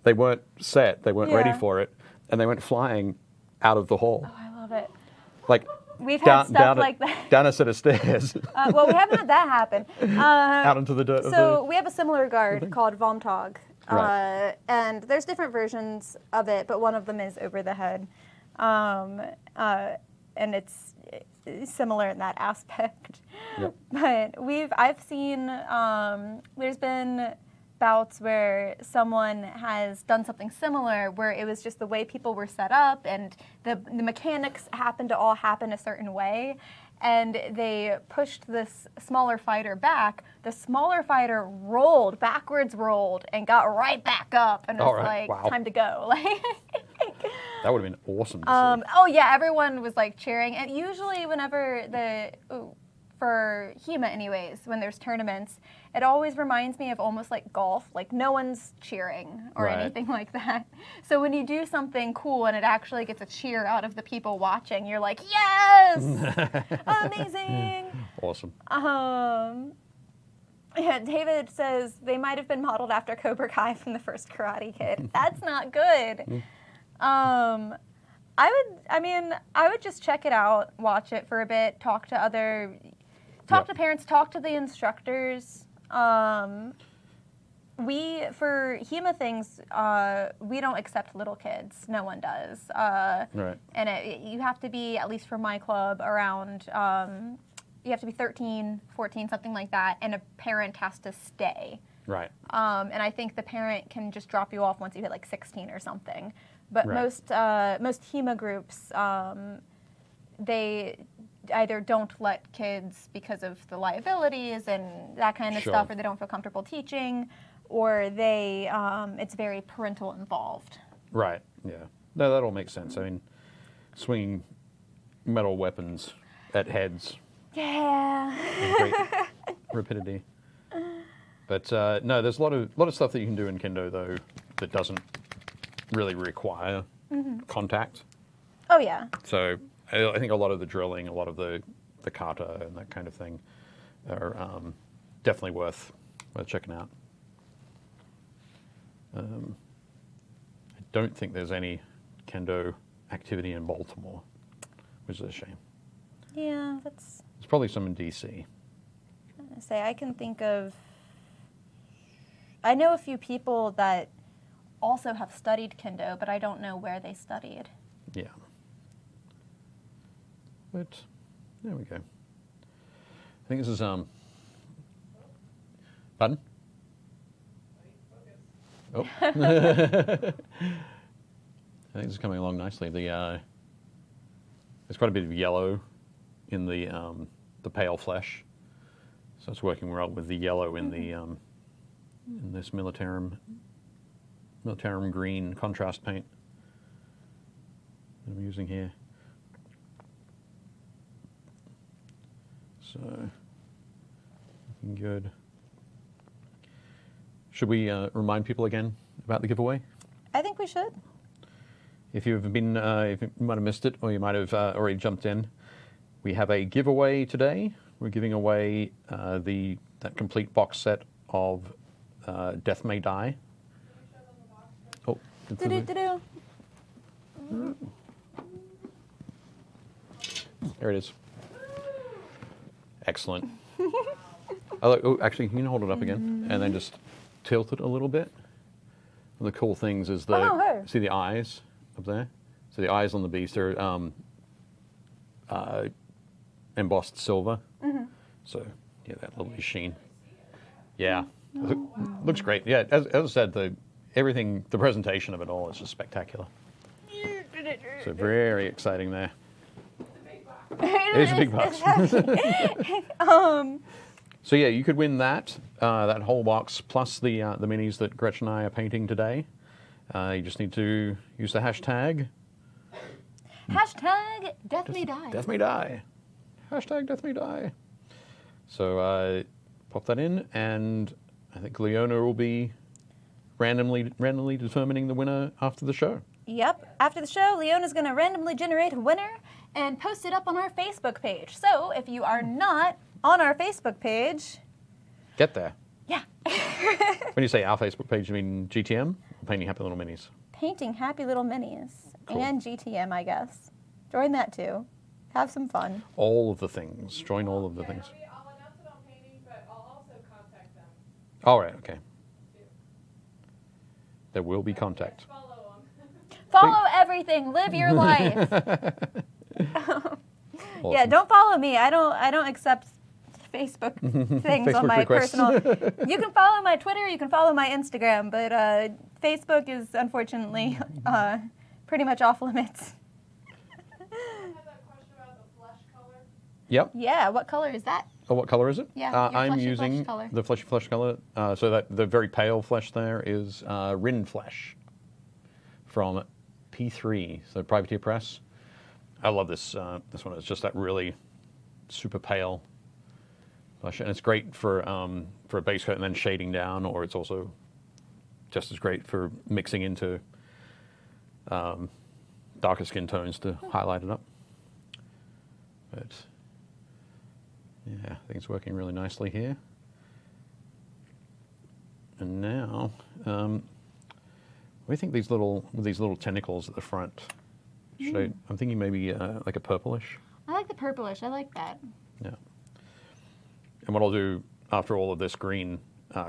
They weren't set, they weren't ready Yeah. for it, and they went flying out of the hall. Oh, I love it. Like We've had stuff like that. down a set of stairs, Well, we haven't had that happen. out into the dirt. So we have a similar guard called Vomtog. Right. And there's different versions of it, but one of them is over the head. And it's similar in that aspect. Yep. But I've seen, there's been bouts where someone has done something similar, where it was just the way people were set up, and the mechanics happened to all happen a certain way, and they pushed this smaller fighter back. The smaller fighter backwards rolled, and got right back up, and was like, Wow. time to go. Like, That would have been awesome to see. oh yeah, everyone was like cheering, and usually whenever for HEMA anyways, when there's tournaments, it always reminds me of almost like golf. Like, no one's cheering or Right. anything like that. So when you do something cool and it actually gets a cheer out of the people watching, you're like, yes, amazing. Awesome. Yeah, David says they might have been modeled after Cobra Kai from the first Karate Kid. That's not good. I would just check it out, watch it for a bit, talk to parents, talk to the instructors. For HEMA things, we don't accept little kids. No one does. Right. And you have to be, at least for my club, around, you have to be 13, 14, something like that, and a parent has to stay. Right. And I think the parent can just drop you off once you hit like 16 or something. But Right. most HEMA groups, they either don't let kids because of the liabilities and that kind of Sure. stuff, or they don't feel comfortable teaching, or it's very parental involved. Right. Yeah. No, that all makes sense. I mean, swinging metal weapons at heads. Yeah. With great rapidity. But no, there's a lot of stuff that you can do in Kendo though that doesn't really require contact. Oh yeah. So I think a lot of the drilling, a lot of the kata and that kind of thing are definitely worth checking out. I don't think there's any Kendo activity in Baltimore, which is a shame. Yeah, that's. There's probably some in DC. I can think of. I know a few people that also have studied Kendo, but I don't know where they studied. Yeah. But there we go. I think this is pardon? Oh. I think this is coming along nicely. There's quite a bit of yellow in the pale flesh, so it's working well with the yellow in the in this militarum green contrast paint that I'm using here. So looking good. Should we remind people again about the giveaway? I think we should. If you've been, if you might have missed it, or you might have already jumped in, we have a giveaway today. We're giving away that complete box set of Death May Die. Oh, Do-do-do-do. there it is. Excellent. Oh, actually, you can hold it up again, and then just tilt it a little bit. One of the cool things is see the eyes up there? So the eyes on the beast are embossed silver. So yeah, that lovely sheen. Yeah, looks great. Yeah, as I said, the presentation of it all is just spectacular. So very exciting there. It is a big box. So yeah, you could win that whole box plus the minis that Gretchen and I are painting today. You just need to use the hashtag. Hashtag Death May Die. Death May Die. Hashtag Death May Die. So pop that in, and I think Leona will be randomly determining the winner after the show. Yep. After the show, Leona's going to randomly generate a winner and post it up on our Facebook page. So if you are not on our Facebook page... Get there. Yeah. When you say our Facebook page, you mean GTM? Painting Happy LIl Minis. Painting Happy LIl Minis. Cool. And GTM, I guess. Join that too. Have some fun. All of the things. Join all of the things. I'll announce it on painting, but I'll also contact them. All right, okay. There will be contact. Follow them. Follow everything. Live your life. Awesome. Yeah, don't follow me. I don't accept Facebook things on Facebook my requests. personal. You can follow my Twitter, you can follow my Instagram, but Facebook is unfortunately pretty much off limits. I had that question about the flesh color. Yep. Yeah, what color is that? Oh, what color is it? Yeah, your I'm fleshy using flesh color. the fleshy flesh color. So that the very pale flesh there is Rin Flesh from P3, so Privateer Press. I love this this one. It's just that really super pale flesh, and it's great for a base coat and then shading down, or it's also just as great for mixing into darker skin tones to highlight it up. But yeah, I think it's working really nicely here. And now, what do you think these little tentacles at the front? I'm thinking maybe like a purplish. I like the purplish. I like that. Yeah. And what I'll do after all of this green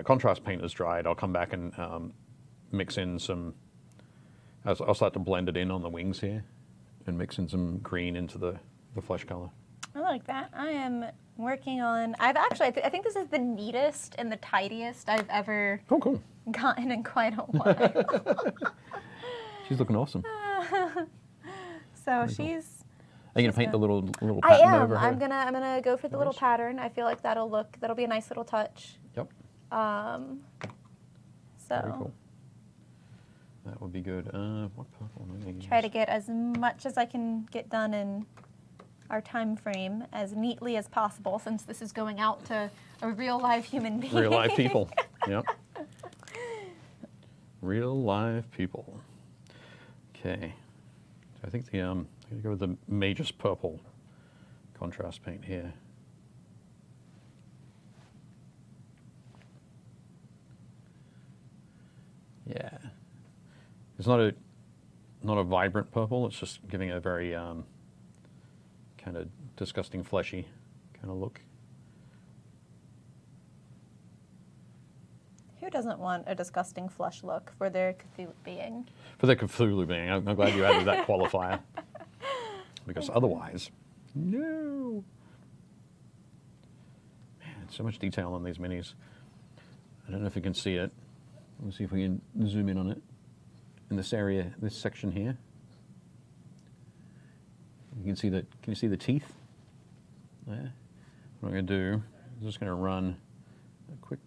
contrast paint is dried, I'll come back and mix in some. I'll start to blend it in on the wings here, and mix in some green into the flesh color. I like that. I am working on. I think this is the neatest and the tidiest I've ever Oh, cool. gotten in quite a while. She's looking awesome. So Very cool. she's. Are you gonna paint the little pattern I am. over her? I'm gonna go for the little Nice. pattern. I feel like that'll be a nice little touch. Yep. So. Very cool. That would be good. What purple am I gonna use? Try to get as much as I can get done in our time frame as neatly as possible, since this is going out to a real live human being. Real live people. Yep. Real live people. Okay. So I think I'm going to go with the Magus purple contrast paint here. Yeah. It's not a vibrant purple, it's just giving a very kind of disgusting fleshy kind of look. Who doesn't want a disgusting flesh look for their Cthulhu being? For the Cthulhu being, I'm glad you added that qualifier. Because otherwise, no. Man, so much detail on these minis. I don't know if you can see it. Let's see if we can zoom in on it. In this area, this section here. You can see can you see the teeth? There. What I'm going to do, I'm just going to run a quick.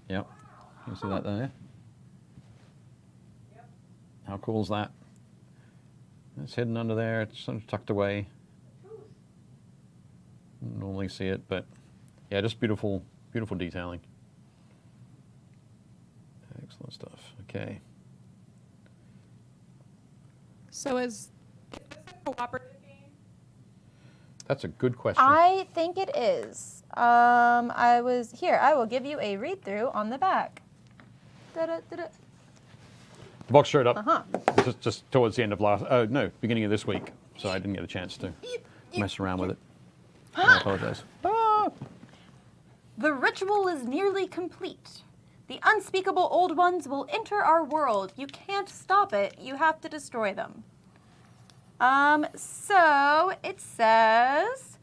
Yep. Can you see that there? Yep. How cool is that? It's hidden under there. It's sort of tucked away. Don't normally see it, but yeah, just beautiful, beautiful detailing. Excellent stuff. Okay. So is this a cooperative game? That's a good question. I think it is. I will give you a read through on the back. Da-da-da-da. The box showed up Uh-huh. just towards the end of beginning of this week, so I didn't get a chance to mess around with it. I apologize. The ritual is nearly complete. The unspeakable old ones will enter our world. You can't stop it. You have to destroy them. So it says,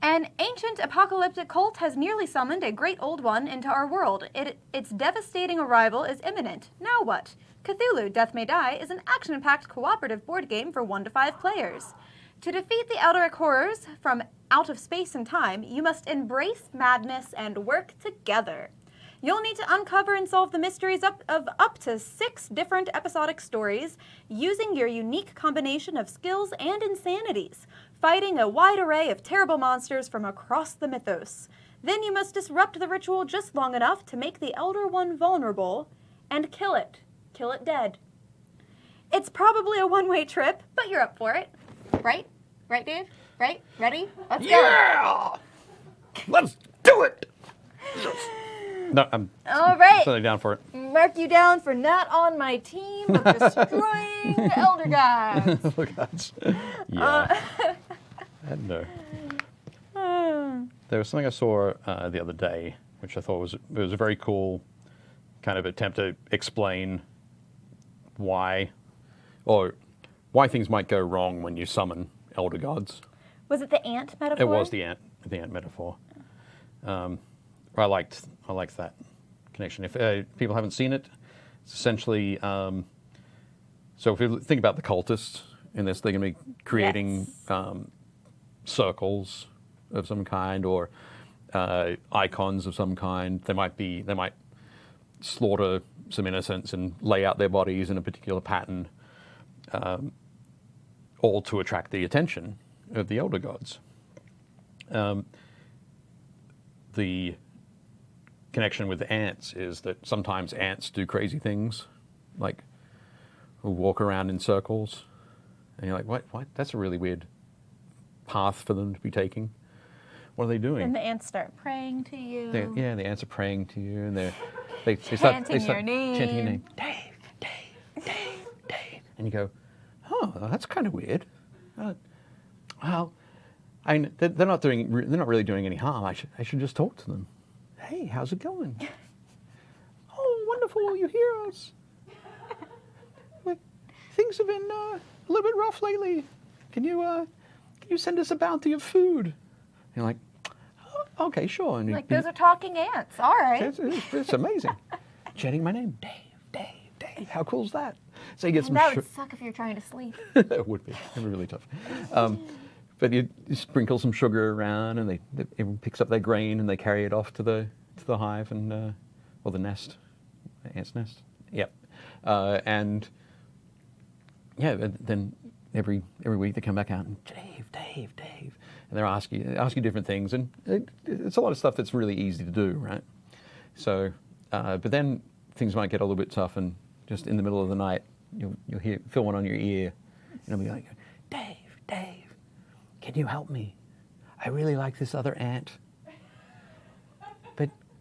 an ancient apocalyptic cult has nearly summoned a great old one into our world. Its devastating arrival is imminent. Now what? Cthulhu, Death May Die is an action-packed cooperative board game for 1 to 5 players. To defeat the Eldritch horrors from out of space and time, you must embrace madness and work together. You'll need to uncover and solve the mysteries of up to 6 different episodic stories using your unique combination of skills and insanities, fighting a wide array of terrible monsters from across the mythos. Then you must disrupt the ritual just long enough to make the Elder One vulnerable and kill it. Kill it dead. It's probably a one-way trip, but you're up for it. Right? Right, Dave? Right? Ready? Let's go. Yeah! Let's do it! No, I'm All right. certainly down for it. Mark you down for not on my team of destroying elder guys. Look at that. Yeah. And no. There was something I saw the other day, which I thought was a very cool kind of attempt to explain why things might go wrong when you summon elder gods. Was it the ant metaphor? It was the ant metaphor. I liked that connection. If people haven't seen it, it's essentially so if you think about the cultists in this, they're going to be creating circles of some kind or icons of some kind. They might slaughter some innocents and lay out their bodies in a particular pattern, all to attract the attention of the elder gods. The connection with ants is that sometimes ants do crazy things, like walk around in circles, and you're like, what? That's a really weird path for them to be taking. What are they doing? And the ants start praying to you. The ants are praying to you, and they start Chanting your name. chanting your name, Dave, Dave, Dave, Dave, and you go, oh, that's kind of weird. Well, they're not really doing any harm. I should just talk to them. Hey, how's it going? Oh, wonderful, you hear us. Things have been a little bit rough lately. Can you send us a bounty of food? And you're like, oh, okay, sure. And Like, those are talking ants. All right. it's amazing. Chanting my name, Dave. How cool is that? So you get some. That would suck if you're trying to sleep. It would be. It'd be really tough. But you sprinkle some sugar around, and everyone picks up their grain, and they carry it off to the hive and or the nest, ant's nest. Yep. And yeah, then every week they come back out and Dave, and they'll ask you different things, and it's a lot of stuff that's really easy to do, right? So, but then things might get a little bit tough, and just in the middle of the night, you'll feel one on your ear, and it'll be like, Dave, can you help me? I really like this other ant,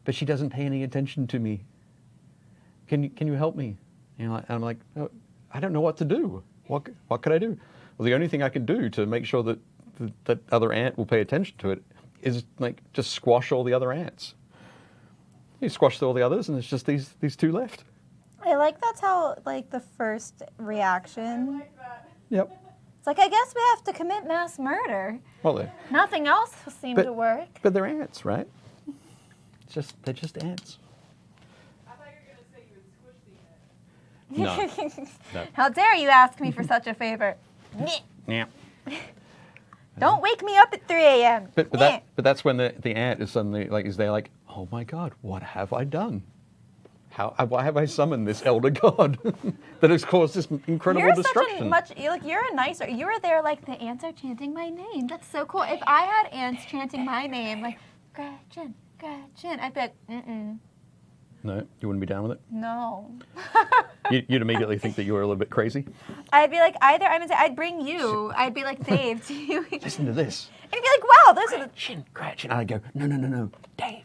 but she doesn't pay any attention to me. Can you help me? And I'm like, oh, I don't know what to do. What could I do? Well, the only thing I can do to make sure that that other ant will pay attention to it is like just squash all the other ants. You squash all the others, and it's just these two left. I like that's how like the first reaction. Like that. Yep. It's like I guess we have to commit mass murder. Well, Nothing else seemed to work. but they're ants, right? They're just ants. I thought you were gonna say you would squish the ant. No. How dare you ask me for such a favor? Yeah. Don't wake me up at 3 a.m. But that's when the ant is suddenly like, oh my God, what have I done? Why have I summoned this elder god that has caused this incredible You're destruction? you're a nicer. You were there like the ants are chanting my name. That's so cool. If I had ants chanting my name, like Gretchen, I'd be like, No, you wouldn't be down with it? no. You'd immediately think that you were a little bit crazy? I'd be like, I'd bring you. I'd be like, Dave, do you? And Listen to this. you'd be like, wow, those are the. Gretchen. And I'd go, no. Dave.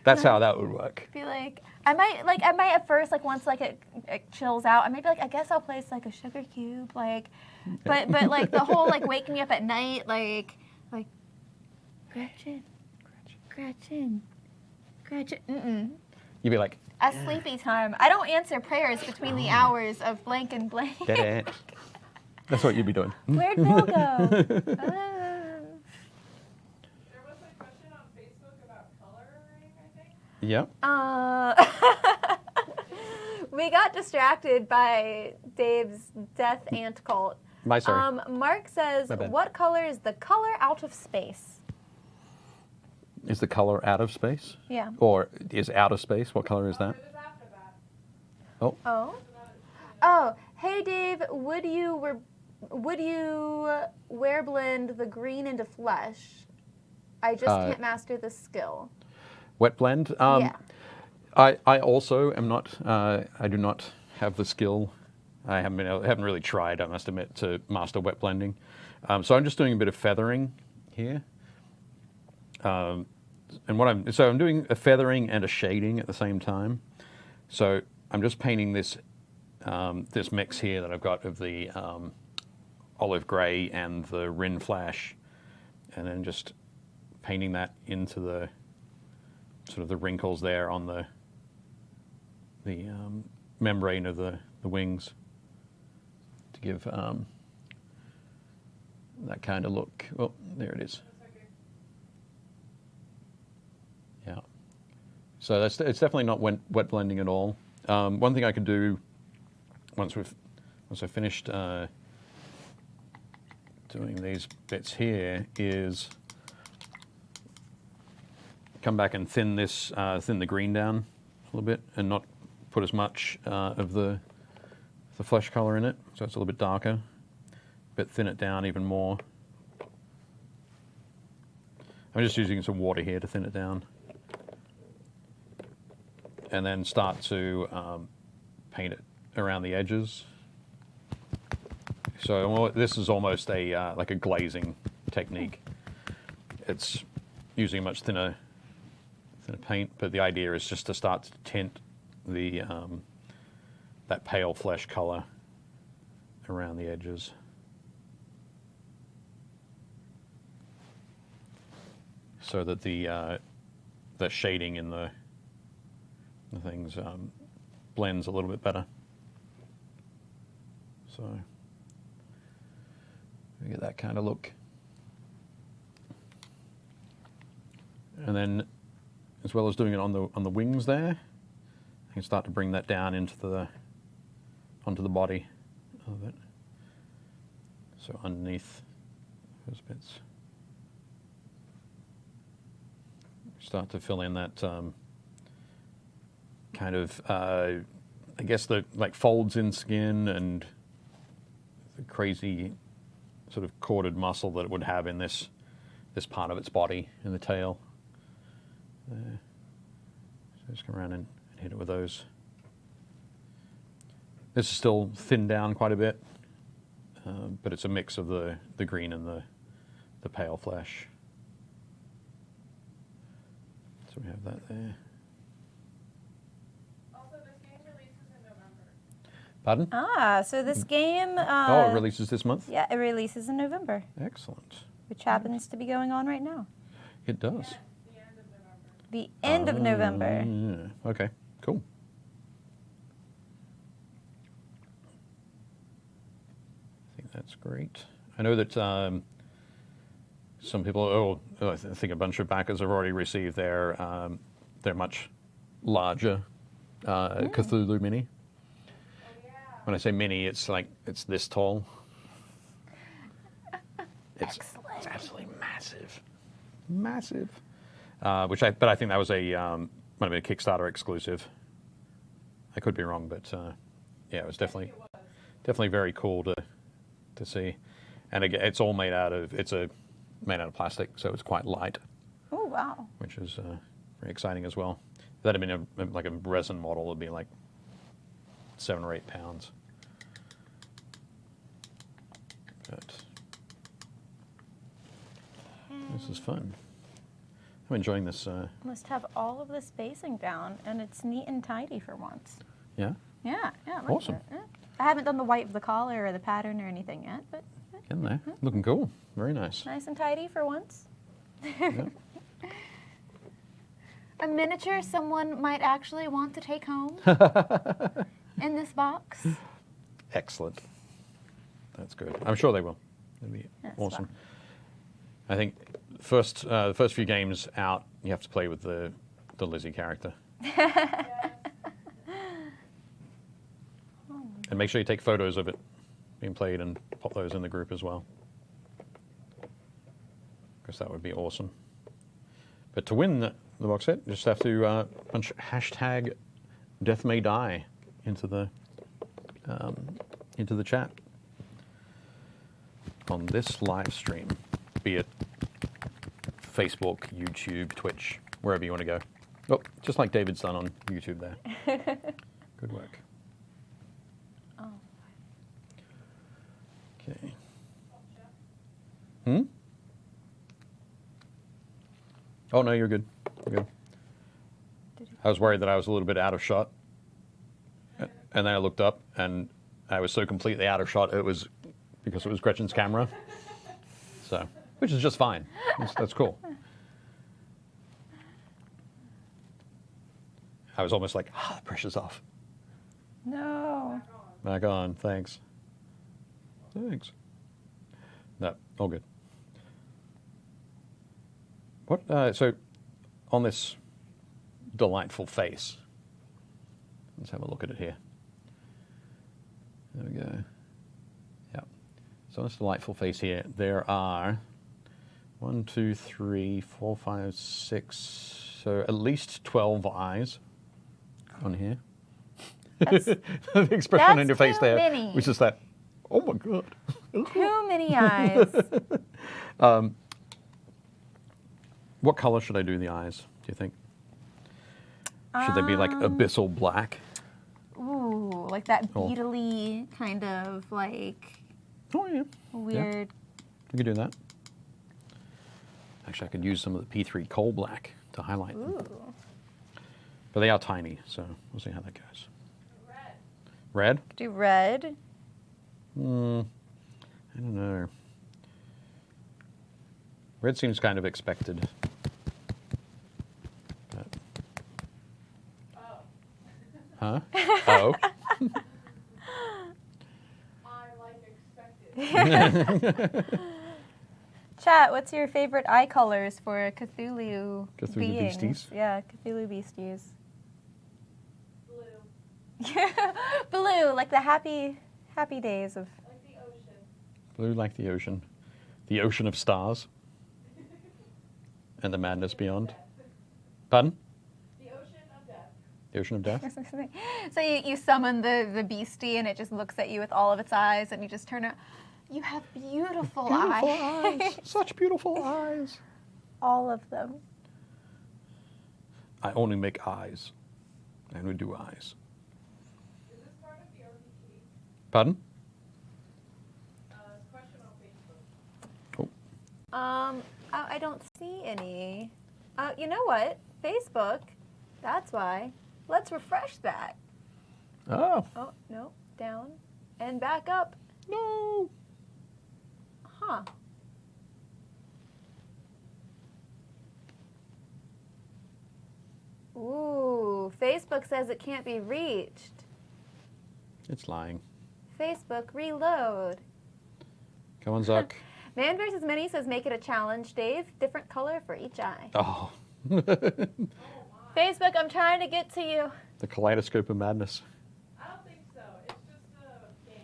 That's how that would work. Be like, I might at first, like once like it chills out, I might be like, I guess I'll place like a sugar cube, like, but like the whole like wake me up at night, like Gretchen. You'd be like, At sleepy time, I don't answer prayers between the hours of blank and blank. dead ant. That's what you'd be doing. Where'd Bill go? There was a question on Facebook about coloring, I think. Yeah. We got distracted by Dave's death ant cult. Sorry. Mark says, My bad. what color is the color out of space? Is the color out of space? Yeah. Or is out of space? What color is that? It was after that. Oh. Oh. Hey Dave, would you wear blend the green into flesh? I just can't master the skill. Wet blend? Yeah. I also am not, I do not have the skill. I haven't really tried, I must admit, to master wet blending. So I'm just doing a bit of feathering here. And I'm doing a feathering and a shading at the same time. So I'm just painting this this mix here that I've got of the olive grey and the Rin Flash, and then just painting that into the sort of the wrinkles there on the membrane of the wings to give that kind of look. Oh, there it is. Yeah. So it's definitely not wet blending at all. One thing I could do once I've finished doing these bits here is come back and thin the green down a little bit and not put as much of the flesh color in it, so it's a little bit darker, but thin it down even more. I'm just using some water here to thin it down. And then start to paint it around the edges. So this is almost like a glazing technique. It's using a much thinner paint, but the idea is just to start to tint the that pale flesh color around the edges. So that the shading in the things blends a little bit better. So we get that kind of look. And then, as well as doing it on the wings there, I can start to bring that down onto the body of it. So underneath those bits, start to fill in that kind of, I guess the like folds in skin and the crazy sort of corded muscle that it would have in this part of its body, in the tail. There. So just come around and hit it with those. This is still thinned down quite a bit, but it's a mix of the green and the pale flesh. So we have that there. Also, this game releases in November. Pardon? So this game... it releases this month? Yeah, it releases in November, Excellent. which happens to be going on right now. It does. Yes, the end of November. The end of November. Yeah. Okay, cool. I think that's great. I know that some people, I think a bunch of backers have already received their much larger Cthulhu mini. Oh, yeah. When I say mini, it's like, it's this tall. It's absolutely massive. Massive. But I think that was might have been a Kickstarter exclusive. I could be wrong, but yeah, it was definitely very cool to see. And again, it's all made out of made out of plastic, so it's quite light. Oh, wow. Which is very exciting as well. If that had been like a resin model, it'd be like 7 or 8 pounds. But this is fun. I'm enjoying this. Must have all of the spacing down, and it's neat and tidy for once. Yeah? Yeah, I like Awesome. it. Yeah. I haven't done the white of the collar or the pattern or anything yet, but Getting there. Looking cool. Very nice. nice and tidy for once. Yeah. A miniature someone might actually want to take home in this box. Excellent. That's good. I'm sure they will. It'll be That's awesome. fun. I think the first few games out, you have to play with the Lizzie character. And make sure you take photos of it being played and pop those in the group as well. Because that would be awesome. But to win the box set, you just have to punch hashtag Death May Die into the chat on this live stream, be it Facebook, YouTube, Twitch, wherever you want to go. Oh, just like David's done on YouTube there. Good work. Oh. Okay. Oh, no, you're good. You're good. I was worried that I was a little bit out of shot. And then I looked up, and I was so completely out of shot, it was because it was Gretchen's camera. So, which is just fine. That's cool. I was almost like, the pressure's off. No. Back on, thanks. Thanks. No, all good. What? So, on this delightful face, let's have a look at it here. There we go. Yeah. So on this delightful face here, there are 1, 2, 3, 4, 5, 6. So at least 12 eyes on here. The expression on your face there, many. which is that, oh my god. Too many eyes. What color should I do the eyes, do you think? Should they be like abyssal black? Ooh, like that beetly kind of like Oh, yeah. weird. We could do that. Actually, I could use some of the P3 coal black to highlight them. Ooh. But they are tiny, so we'll see how that goes. Red. Red? Do red. I don't know. Red seems kind of expected. But... Oh. Huh? Oh. I like expected. Chat, what's your favorite eye colors for Cthulhu Cthulhu beings? beasties? Yeah, Cthulhu beasties. Blue. Blue, like the happy days of... Like the ocean. Blue like the ocean. The ocean of stars. And the madness beyond. Pardon? The ocean of death. The The ocean of death. So you summon the beastie and it just looks at you with all of its eyes and you just turn it. You have beautiful eyes. Such beautiful eyes. All of them. I only make eyes. I only do eyes. Is this part of the RPG? Pardon? Question on Facebook. Oh. I don't see any. You know what? Facebook. That's why. Let's refresh that. Oh. Oh, no. Down. And back up. No. Huh. Ooh, Facebook says it can't be reached. It's lying. Facebook, reload. Come on, Zuck. Man vs. Mini says make it a challenge, Dave. Different color for each eye. Oh. Facebook, I'm trying to get to you. The kaleidoscope of madness. I don't think so. It's just a game.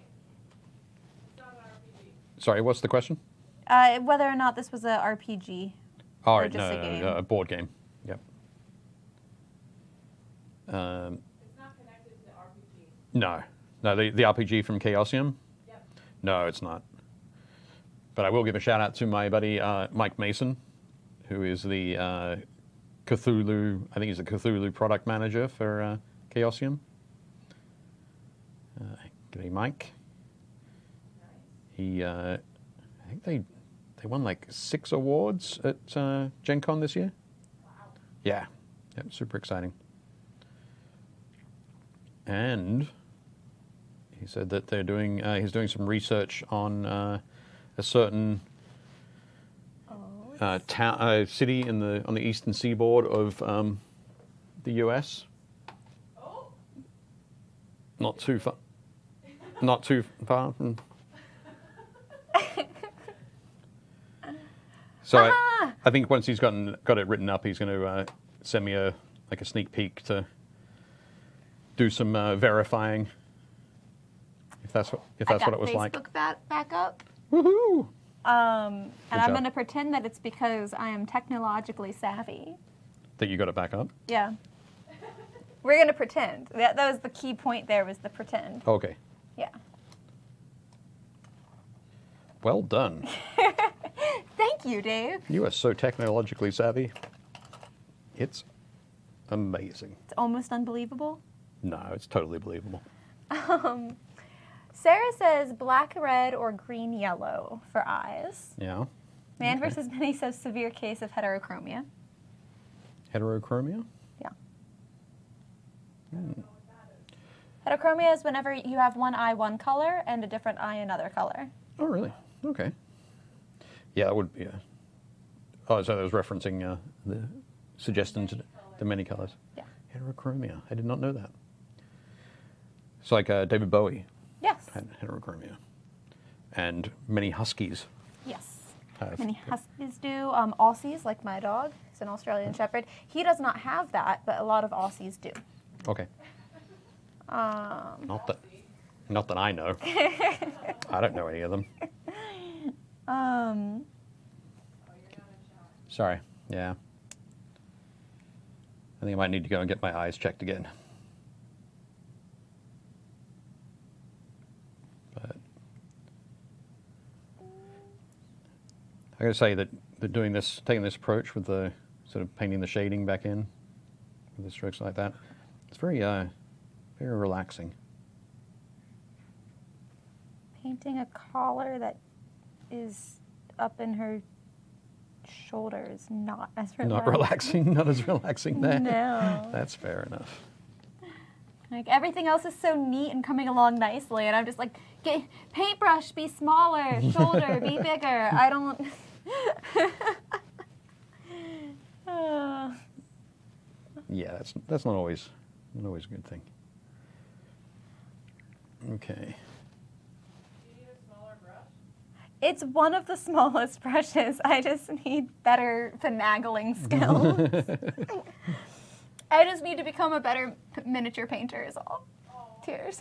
It's not an RPG. Sorry, what's the question? Whether or not this was a RPG. Oh, Or just a game. a board game. Yep. It's not connected to the RPG. No. No, the RPG from Chaosium? Yep. No, it's not. But I will give a shout out to my buddy Mike Mason, who is the Cthulhu, I think he's the Cthulhu product manager for Chaosium. G'day, Mike. Nice. He, I think they won like 6 awards at Gen Con this year. Wow. Yeah, yep, super exciting. And he said that they're doing, he's doing some research on a certain town, city in on the eastern seaboard of the U.S. Oh! Not too far. Not too far from. So I think once he's got it written up, he's going to send me a sneak peek to do some verifying. If that's what it was like. Facebook back up. Woohoo! And I'm job. going to pretend that it's because I am technologically savvy. That you got it back up. Yeah. We're going to pretend. That was the key point there, was the pretend. Okay. Yeah. Well done. Thank you, Dave. You are so technologically savvy. It's amazing. It's almost unbelievable. No, it's totally believable. Sarah says black, red, or green, yellow for eyes. Yeah. Man Okay. vs. Mini says severe case of heterochromia. Heterochromia? Yeah. Heterochromia is whenever you have one eye one color and a different eye another color. Oh, really? Okay. Yeah, that would be a... Oh, so that was referencing the suggestion to the many colors. Yeah. Heterochromia. I did not know that. It's like David Bowie Yes. had heterochromia. And many huskies Yes. have. Many huskies do. Aussies, like my dog, is an Australian Shepherd. He does not have that, but a lot of Aussies do. Okay. Not that I know. I don't know any of them. Sorry. Yeah. I think I might need to go and get my eyes checked again. But I got to say that doing this, taking this approach with the sort of painting the shading back in with the strokes like that, it's very relaxing. Painting a collar that is up in her shoulder is not as relaxing. Not relaxing, not as relaxing there. No. That's fair enough. Like everything else is so neat and coming along nicely, and I'm just like, paintbrush, be smaller, shoulder, be bigger. I don't. Yeah, that's not always a good thing. Okay. Do you need a smaller brush? It's one of the smallest brushes. I just need better finagling skills. I just need to become a better miniature painter is all. Tears.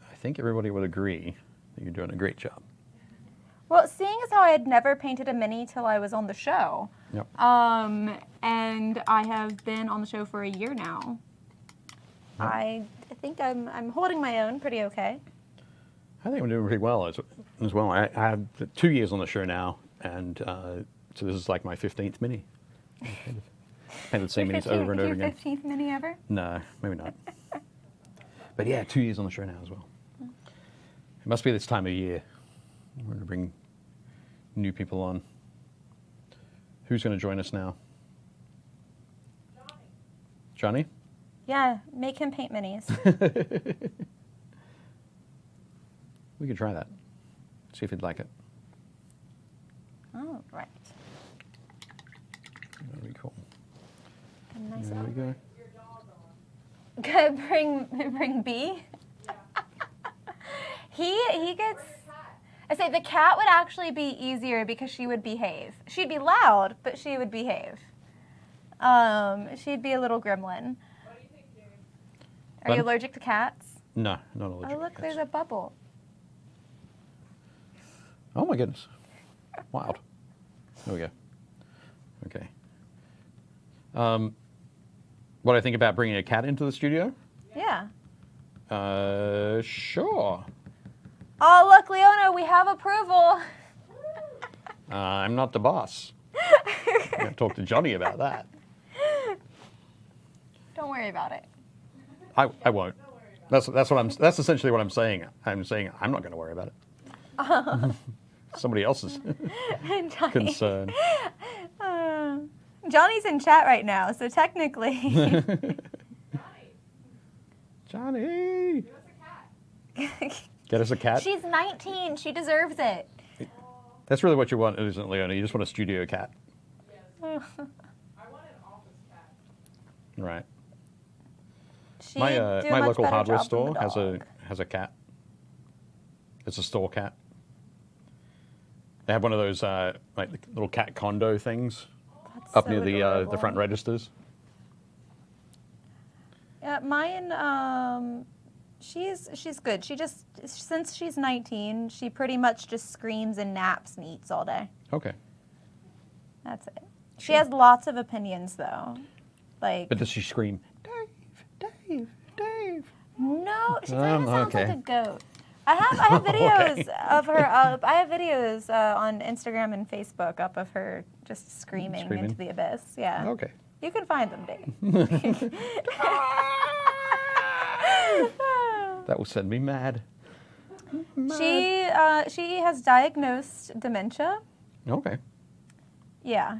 I think everybody would agree that you're doing a great job. Well, seeing as how I had never painted a mini till I was on the show, Yep. and I have been on the show for a year now, Yep. I think I'm holding my own pretty okay. I think I'm doing pretty well as well. I have 2 years on the show now, and so this is like my 15th mini. Painted the same minis over and over again. Your 15th mini ever? No, maybe not. But yeah, 2 years on the show now as well. It must be this time of year. We're going to bring new people on. Who's going to join us now? Johnny? Yeah, make him paint minis. We could try that. See if he'd like it. Oh, right. That'd be cool. A nice There we go. Good, bring B. he gets. I say the cat would actually be easier because she would behave. She'd be loud, but she would behave. She'd be a little gremlin. What do you think, Dave? Are you Pardon? allergic to cats? No, not allergic. Oh look, to there's cats. a bubble. Oh my goodness. Wild. There we go. Okay. What I think about bringing a cat into the studio? Yeah. Sure. Oh look, Leona, we have approval. I'm not the boss. I'm going to talk to Johnny about that. Don't worry about it. I won't. That's essentially what I'm saying. I'm saying I'm not going to worry about it. Somebody else's Johnny. concern. Johnny's in chat right now, so technically. Johnny, Give us a cat. get us a cat. She's 19. She deserves it. That's really what you want, isn't it, Leona? You just want a studio cat, Yes. I want an office cat. right? She'd My do a my much local better hardware job than the store dog. has a cat. It's a store cat. They have one of those like little cat condo things That's up so near the adorable. front registers. Yeah, mine. She's good. She just since she's 19, she pretty much just screams and naps and eats all day. Okay, That's it. She has lots of opinions though, like but does she scream, Dave, Dave? no, she kind of sounds like okay. a goat. I have videos Okay. of her up. I have videos on Instagram and Facebook up of her just screaming Screaming? into the abyss. Yeah. Okay. You can find them, Dave. That will send me mad. She has diagnosed dementia. Okay. Yeah.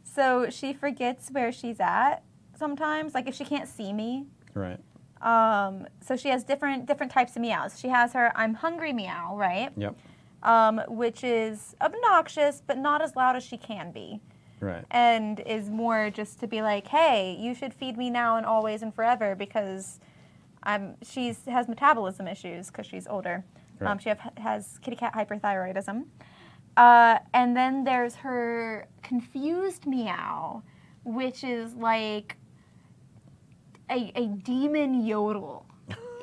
So she forgets where she's at sometimes, like if she can't see me. Right. So she has different types of meows. She has her I'm hungry meow, right? Yep. Which is obnoxious, but not as loud as she can be. Right. And is more just to be like, hey, you should feed me now and always and forever because she has metabolism issues because she's older. Right. She has kitty cat hyperthyroidism. And then there's her confused meow, which is like a demon yodel,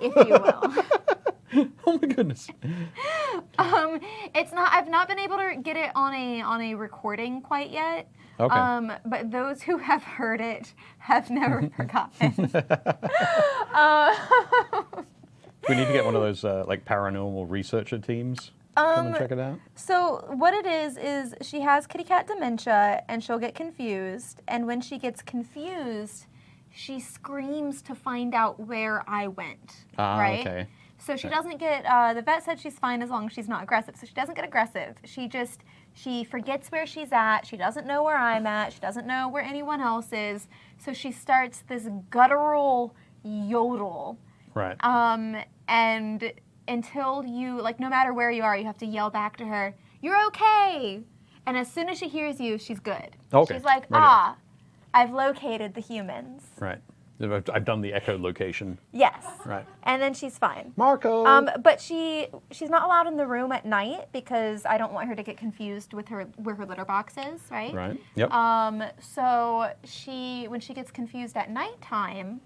if you will. Oh my goodness. It's not. I've not been able to get it on a recording quite yet. Okay. But those who have heard it have never forgotten. We need to get one of those like paranormal researcher teams. Come and check it out. So what it is she has kitty cat dementia and she'll get confused. And when she gets confused, she screams to find out where I went. Ah, right? okay. So she doesn't get, the vet said she's fine as long as she's not aggressive. So she doesn't get aggressive. She forgets where she's at. She doesn't know where I'm at. She doesn't know where anyone else is. So she starts this guttural yodel. Right. And until you, like, no matter where you are, you have to yell back to her, you're okay. And as soon as she hears you, she's good. Okay. She's like, Right. I've located the humans. Right. I've done the echolocation. Yes. Right. And then she's fine. Marco. But she's not allowed in the room at night because I don't want her to get confused with where her litter box is, right? Right. Yep. So when she gets confused at nighttime,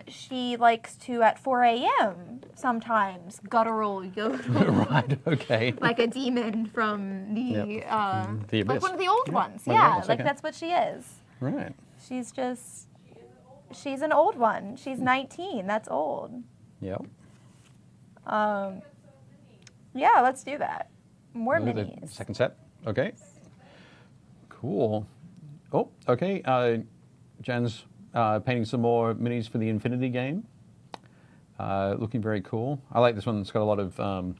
She likes to, at 4 a.m. sometimes, guttural yodel. Right, okay. Like a demon from the The like Abyss. one of the old Yeah, ones. one of the Yeah, old ones, like okay. that's what she is. Right. She's an old one. She's 19. That's old. Yep. Yeah, let's do that. More Look at the minis. second set. Okay. Cool. Oh, okay. Jan's painting some more minis for the Infinity game. Looking very cool. I like this one. It's got a lot of,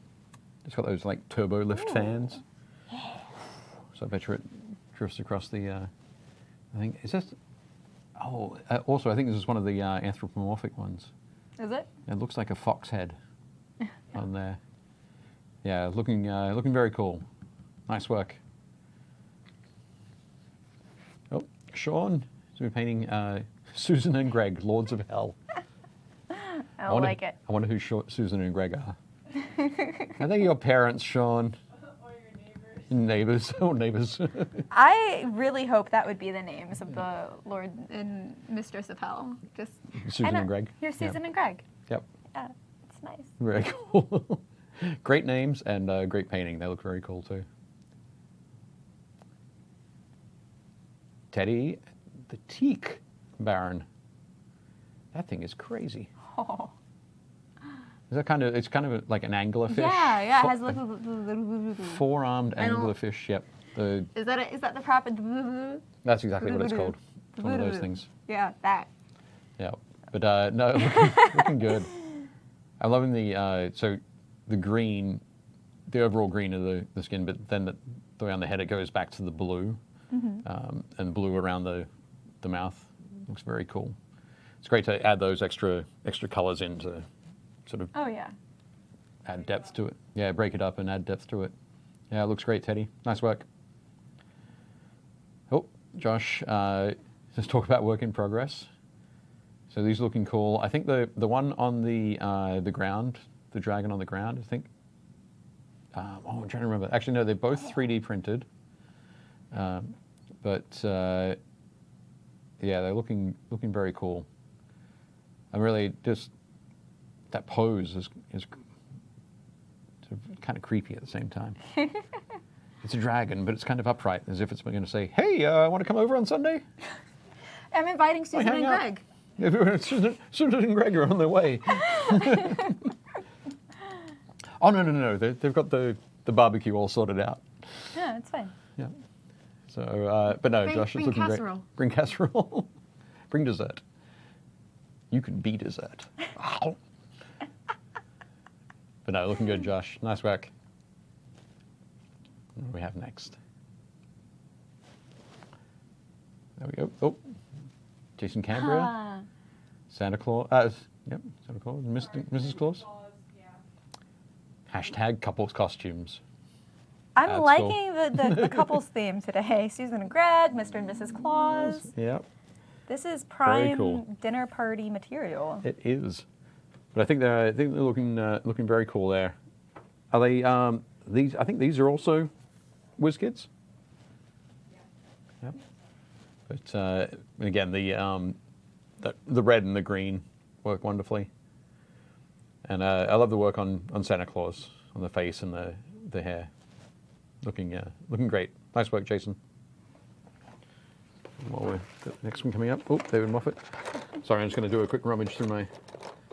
it's got those like turbo lift fans. So I bet you it drifts across the, I think, is this, oh, also I think this is one of the anthropomorphic ones. Is it? It looks like a fox head on there. Yeah, looking very cool. Nice work. Oh, Sean has been painting Susan and Greg, Lords of Hell. I like it. I wonder who Susan and Greg are. Are they your parents, Sean? Or your neighbors. Neighbors. Oh, neighbors. I really hope that would be the names of the Lord and Mistress of Hell. Just Susan and Greg. Here's Susan and Greg. Yep. Yeah, it's nice. Very cool. Great names and great painting. They look very cool too. Teddy, the Teak Baron. That thing is crazy. Oh. Is that kind of? It's kind of like an anglerfish. Yeah, yeah. It has Four-armed I don't- anglerfish. Yep. The Is that the prop? that's exactly what it's called. It's one of those things. Yeah, that. Yeah. But no, looking good. I'm loving the so the green, the overall green of the skin, but then the way on the head it goes back to the blue, and blue around the mouth. Looks very cool. It's great to add those extra colors in to sort of Oh yeah. add depth to it. Yeah, break it up and add depth to it. Yeah, it looks great, Teddy. Nice work. Oh, Josh, let's talk about work in progress. So these are looking cool. I think the one on the ground, the dragon on the ground, I think. I'm trying to remember. Actually, no, they're both 3D printed. But yeah, they're looking very cool. I'm really just that pose is sort of kind of creepy at the same time. It's a dragon, but it's kind of upright, as if it's going to say, "Hey, want to come over on Sunday?" I'm inviting Susan hang and out. Greg. Susan and Greg are on their way. Oh no! They've got the barbecue all sorted out. Yeah, it's fine. Yeah. So, but no, Josh, bring it's looking casserole. great. Bring casserole. Bring dessert. You can be dessert. Ow. But no, looking good, Josh. Nice work. What do we have next? There we go. Oh, Jason Cambria, Ah. Santa Claus. Yep, Santa Claus, Mrs. Claus. Yeah. Hashtag couples costumes. I'm That's liking the couples theme today. Susan and Greg, Mr. and Mrs. Claus. Yep, This is prime cool. dinner party material. it is. But I think they're looking very cool there. Are they these? I think these are also WizKids. Yep. But again, the red and the green work wonderfully. And I love the work on Santa Claus, on the face and the hair. Looking great. Nice work, Jason. While the next one coming up. Oh, David Moffat. Sorry, I'm just going to do a quick rummage through my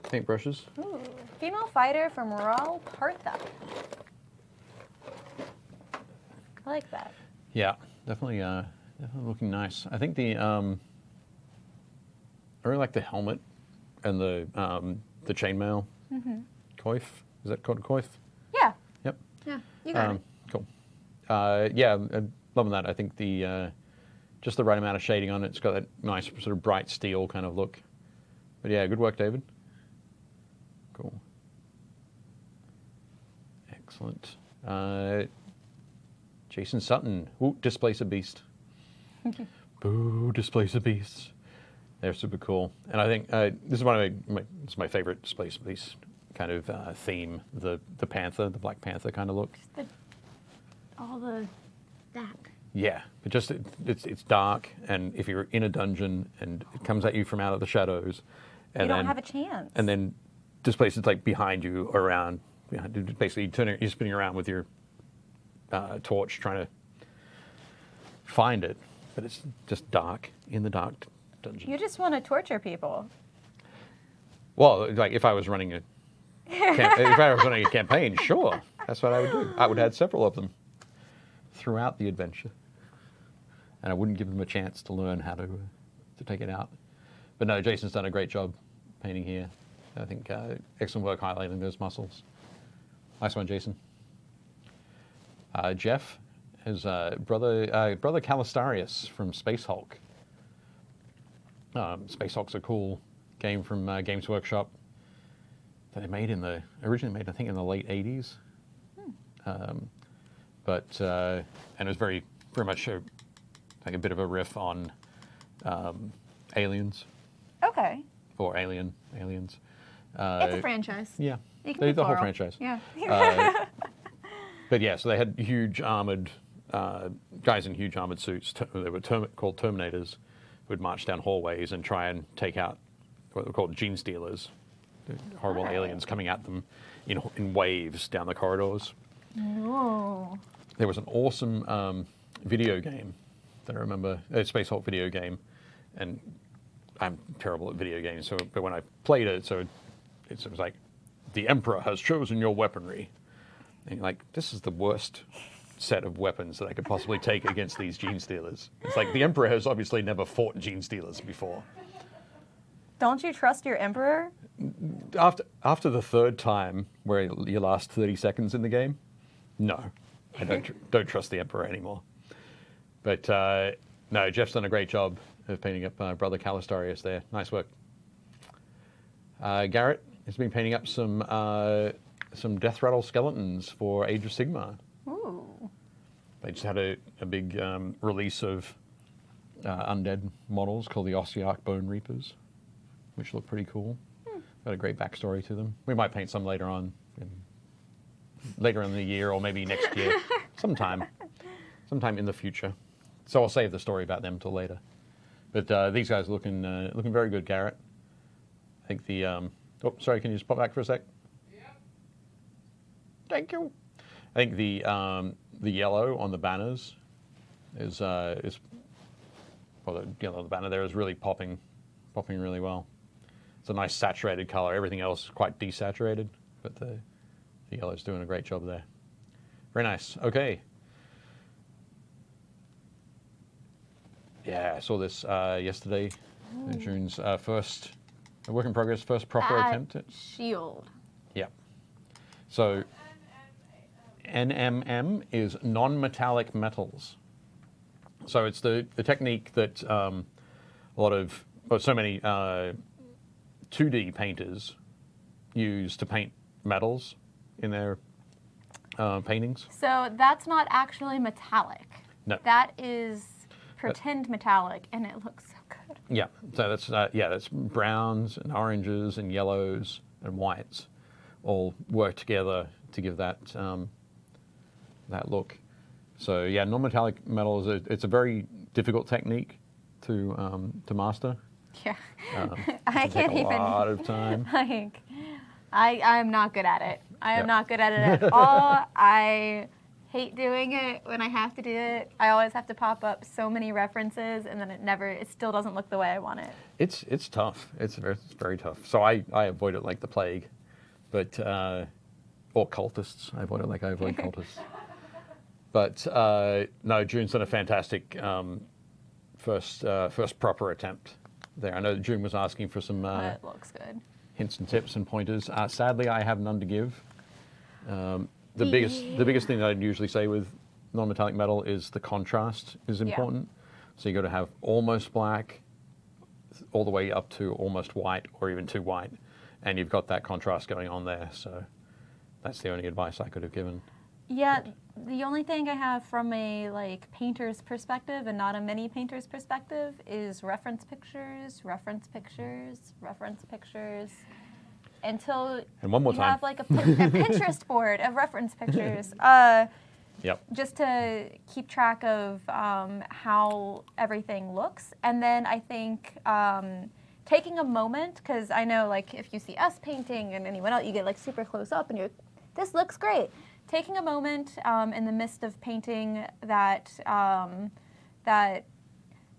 paintbrushes. Ooh, female fighter from Raul Partha. I like that. Yeah, definitely looking nice. I think I really like the helmet and the chainmail. Coif, is that called coif? Yeah. Yep. Yeah, you got it. Cool. Yeah, I'm loving that. I think just the right amount of shading on it. It's got that nice sort of bright steel kind of look. But yeah, good work, David. Cool. Excellent. Jason Sutton. Ooh, Displace a Beast. Boo, Displace a Beast. They're super cool. And I think this is one of it's my favorite Displace a Beast kind of theme. The panther, the Black Panther kind of look. All that. Yeah, but just it's dark, and if you're in a dungeon and it comes at you from out of the shadows, And you don't then, have a chance. And then displace it's like behind you, around. Basically, you're spinning around with your torch trying to find it, but it's just dark in the dark dungeon. You just want to torture people. Well, like if I was running a campaign, sure, that's what I would do. I would add several of them throughout the adventure, and I wouldn't give them a chance to learn how to take it out. But no, Jason's done a great job painting here. I think excellent work highlighting those muscles. Nice one, Jason. Jeff is brother Calistarius from Space Hulk. Space Hulk's a cool game from Games Workshop that they made originally made I think in the late '80s. And it was very much like a bit of a riff on Aliens. Okay. Or Aliens. It's a franchise. Yeah. You can be The whole plural. franchise. Yeah. But yeah, so they had huge armored guys in huge armored suits. They were called Terminators, who would march down hallways and try and take out what were called gene stealers, horrible aliens coming at them in waves down the corridors. No. There was an awesome video game that I remember, a Space Hulk video game, and I'm terrible at video games, but when I played it, it was like, the Emperor has chosen your weaponry. And you're like, this is the worst set of weapons that I could possibly take against these gene stealers. It's like, the Emperor has obviously never fought gene stealers before. Don't you trust your emperor? After the third time, where you last 30 seconds in the game, no, I don't trust the Emperor anymore. But no, Jeff's done a great job of painting up Brother Calistarius there. Nice work. Garrett has been painting up some Death Rattle skeletons for Age of Sigmar. Ooh. They just had a big release of undead models called the Ossiarch Bone Reapers, which look pretty cool. Got a great backstory to them. We might paint some later on in the year, or maybe next year, sometime in the future. So I'll save the story about them till later. But these guys are looking very good, Garrett. I think the oh, sorry, can you just pop back for a sec? Yep. Thank you. I think the yellow on the banners is well, the yellow on the banner there is really popping really well. It's a nice saturated color. Everything else is quite desaturated, but the yellow's doing a great job there. Very nice. Okay. Yeah, I saw this yesterday. June's first work in progress, first proper attempt at Shield. Yeah. So NMM is non-metallic metals. So it's the technique that so many 2D painters use to paint metals in their paintings. So that's not actually metallic. No. That is pretend metallic, and it looks so good. Yeah. So that's browns and oranges and yellows and whites all work together to give that that look. So yeah, non-metallic metals. It's a very difficult technique to master. Yeah. I I can't take even. a lot of time. Like, I'm not good at it. I am Yep. not good at it at all. I hate doing it when I have to do it. I always have to pop up so many references, and then it still doesn't look the way I want it. It's tough. It's very tough. So I avoid it like the plague, but or cultists. I avoid it like I avoid cultists. But no, June's done a fantastic first proper attempt there. I know that June was asking for some But it looks good. hints and tips and pointers. Sadly, I have none to give. The biggest thing that I'd usually say with non-metallic metal is the contrast is important. So you got to have almost black, all the way up to almost white, or even too white, and you've got that contrast going on there. So that's the only advice I could have given. Yeah, the only thing I have from a painter's perspective and not a mini painter's perspective is reference pictures, until And one more you time. have like a Pinterest board of reference pictures. Yep. Just to keep track of how everything looks. And then I think taking a moment, because I know like if you see us painting and anyone else, you get like super close up and you're, this looks great. Taking a moment in the midst of painting that that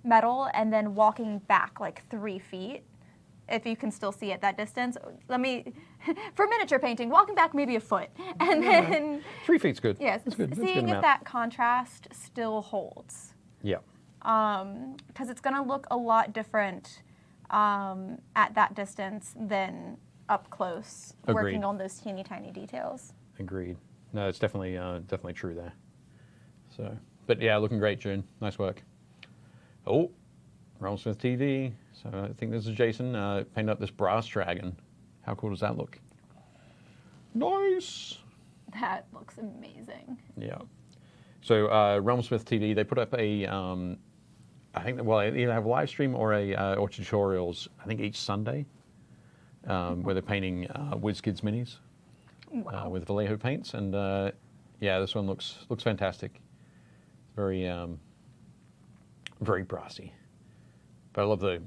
metal and then walking back like 3 feet, if you can still see at that distance. For miniature painting, walking back maybe a foot, and then 3 feet's good. yes, That's good. That's a good seeing if amount. that contrast still holds. Yeah. Because it's going to look a lot different at that distance than up close, Agreed. working on those teeny tiny details. Agreed. No, it's definitely definitely true there. So, but yeah, looking great, June. Nice work. Oh, Realm Smith TV. So I think this is Jason painted up this brass dragon. How cool does that look? Nice. That looks amazing. Yeah. So Realm Smith TV, they put up a, I think, well, they either have a live stream or or tutorials. I think each Sunday, where they're painting WizKids minis. Wow. With Vallejo paints, and yeah, this one looks fantastic. Very very brassy, but I love the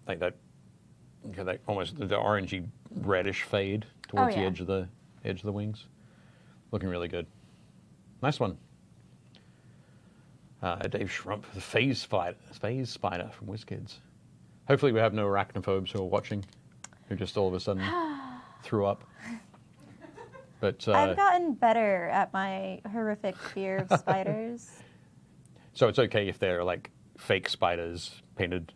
like that almost the orangey reddish fade towards the yeah. edge of the wings. Looking really good. Nice one. Dave Schrump, the phase spider from WizKids. Hopefully, we have no arachnophobes who are watching, who just all of a sudden threw up. But I've gotten better at my horrific fear of spiders. so it's okay if they're like fake spiders painted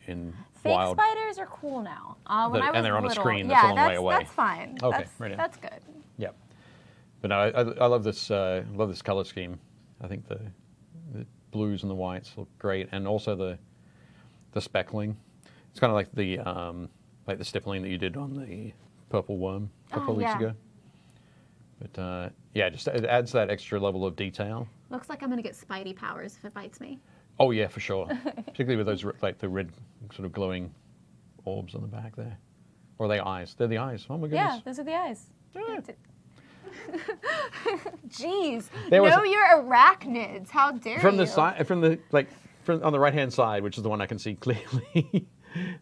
in Fake wild. spiders are cool now. When I was And they're on a little, screen that's a long way away. That's fine. Okay, brilliant. That's good. Yeah, but no, I love this. Love this color scheme. I think the blues and the whites look great, and also the speckling. It's kind of like the stippling that you did on the purple worm a couple of weeks yeah. ago. But yeah, just it adds that extra level of detail. Looks like I'm gonna get Spidey powers if it bites me. Oh yeah, for sure. Particularly with those like the red sort of glowing orbs on the back there, or are they eyes? They're the eyes. Oh my goodness. Yeah, those are the eyes. Yeah. Jeez, There was- know your arachnids. How dare From you? the side, from on the right hand side, which is the one I can see clearly,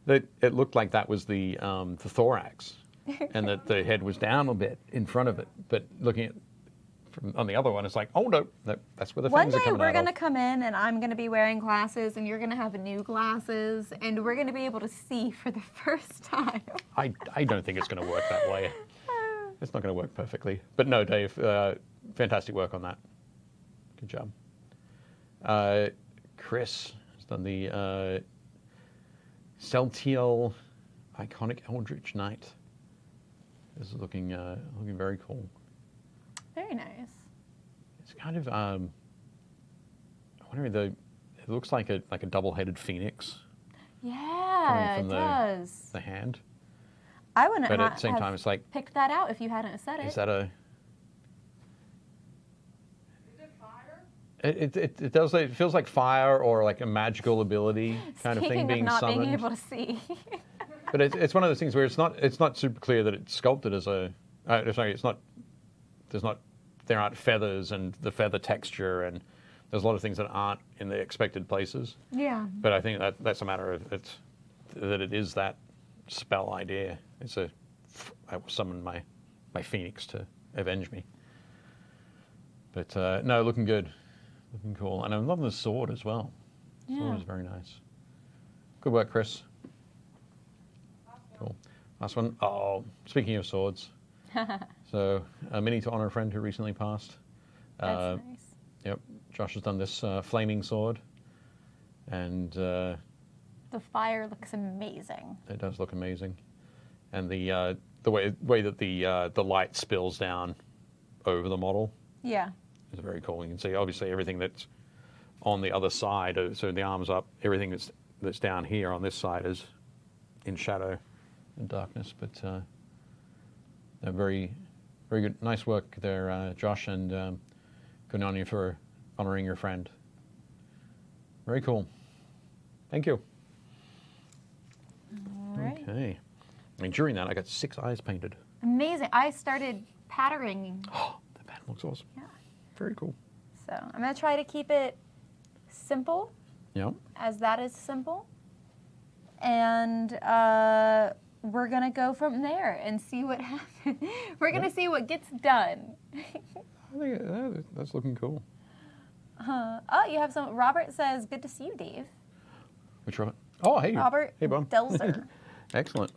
that it looked like that was the thorax, and that the head was down a bit in front of it. But looking at on the other one, it's like, oh no, that's where the One fangs are day coming we're out gonna of. come in and I'm gonna be wearing glasses and you're gonna have new glasses and we're gonna be able to see for the first time. I don't think it's going to work that way. It's not going to work perfectly. But no, Dave, fantastic work on that. Good job. Chris has done the Celtial Iconic Eldritch Knight. This is looking very cool. Very nice. It's kind of I'm wondering it looks like a double-headed phoenix Yeah, coming it from does. the hand. I wouldn't But at have the same time, it's like, picked that out if you hadn't said it. is that a? Is it fire? It does. It feels like fire or like a magical ability kind of Speaking thing being of not summoned. being able to see. But it's one of those things where it's not super clear that it's sculpted as a. Sorry, it's not. There aren't feathers and the feather texture, and there's a lot of things that aren't in the expected places. Yeah. But I think that's a matter of that it is that spell idea. I will summon my phoenix to avenge me. But no, looking good, looking cool, and I'm loving the sword as well. The sword Yeah. is very nice. Good work, Chris. Cool. Last one. Oh, speaking of swords, so a mini to honor a friend who recently passed. That's nice. Yep, Josh has done this flaming sword, and The fire looks amazing. it does look amazing. And the way that the light spills down over the model Yeah. is very cool. You can see obviously everything that's on the other side. So the arms up, everything that's down here on this side is in shadow and darkness. But they're very good, nice work there, Josh, and good on you for honoring your friend. Very cool. Thank you. All right. Okay. And during that, I got 6 eyes painted. Amazing. I started patterning. Oh, that pattern looks awesome. Yeah. Very cool. So I'm going to try to keep it simple, Yep. as that is simple. and we're gonna go from there and see what happens. We're gonna see what gets done. I think that's looking cool. Oh, you have some. Robert says, "Good to see you, Dave." Which Robert? Oh, hey. Robert Hey, Bob. Delzer. Excellent.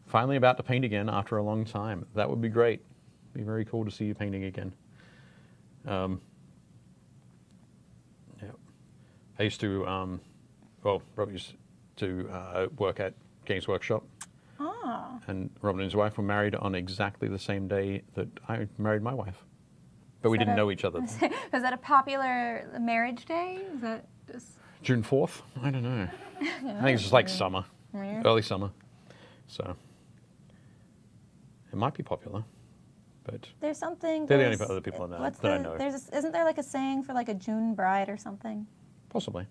Finally about to paint again after a long time. That would be great. Be very cool to see you painting again. Yeah. I used to, Rob used to work at Games Workshop. Oh. And Robin and his wife were married on exactly the same day that I married my wife. But we didn't know each other. Was that a popular marriage day? Is that just... June 4th? I don't know. I think it's just like summer, early summer. So it might be popular, but there's something. they're the only other people that I know. Isn't there like a saying for like a June bride or something? Possibly.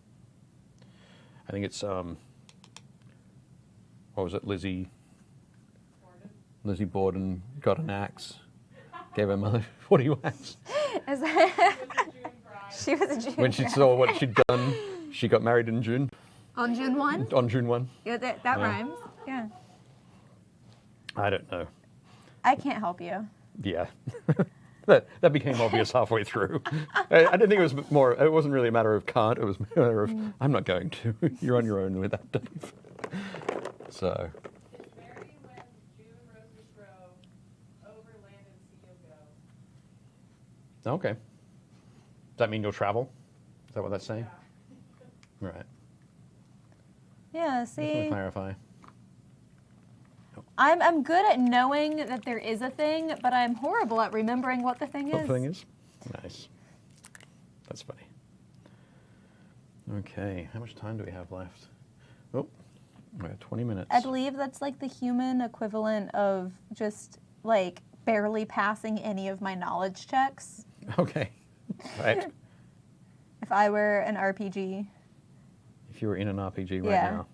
I think it's what was it? Lizzie Borden got an axe, gave her mother 40 whacks. Is that? She was a June. When she bride. saw what she'd done, she got married in June. On June 1? On June 1. Yeah, that rhymes. Yeah. I don't know. I can't help you. Yeah. That became obvious halfway through. I didn't think it was more, it wasn't really a matter of can't, it was a matter of, I'm not going to. You're on your own with that, Dave. So. Marry when June roses grow, over land and sea you'll go. Okay. Does that mean you'll travel? Is that what that's saying? Yeah. Right. Yeah, Just want to see, clarify. I'm good at knowing that there is a thing, but I'm horrible at remembering what the thing What is. the thing is? Nice. That's funny. Okay, how much time do we have left? Oh, we have 20 minutes. I believe that's like the human equivalent of just like barely passing any of my knowledge checks. Okay, right. If I were an RPG. If you were in an RPG right Yeah. now,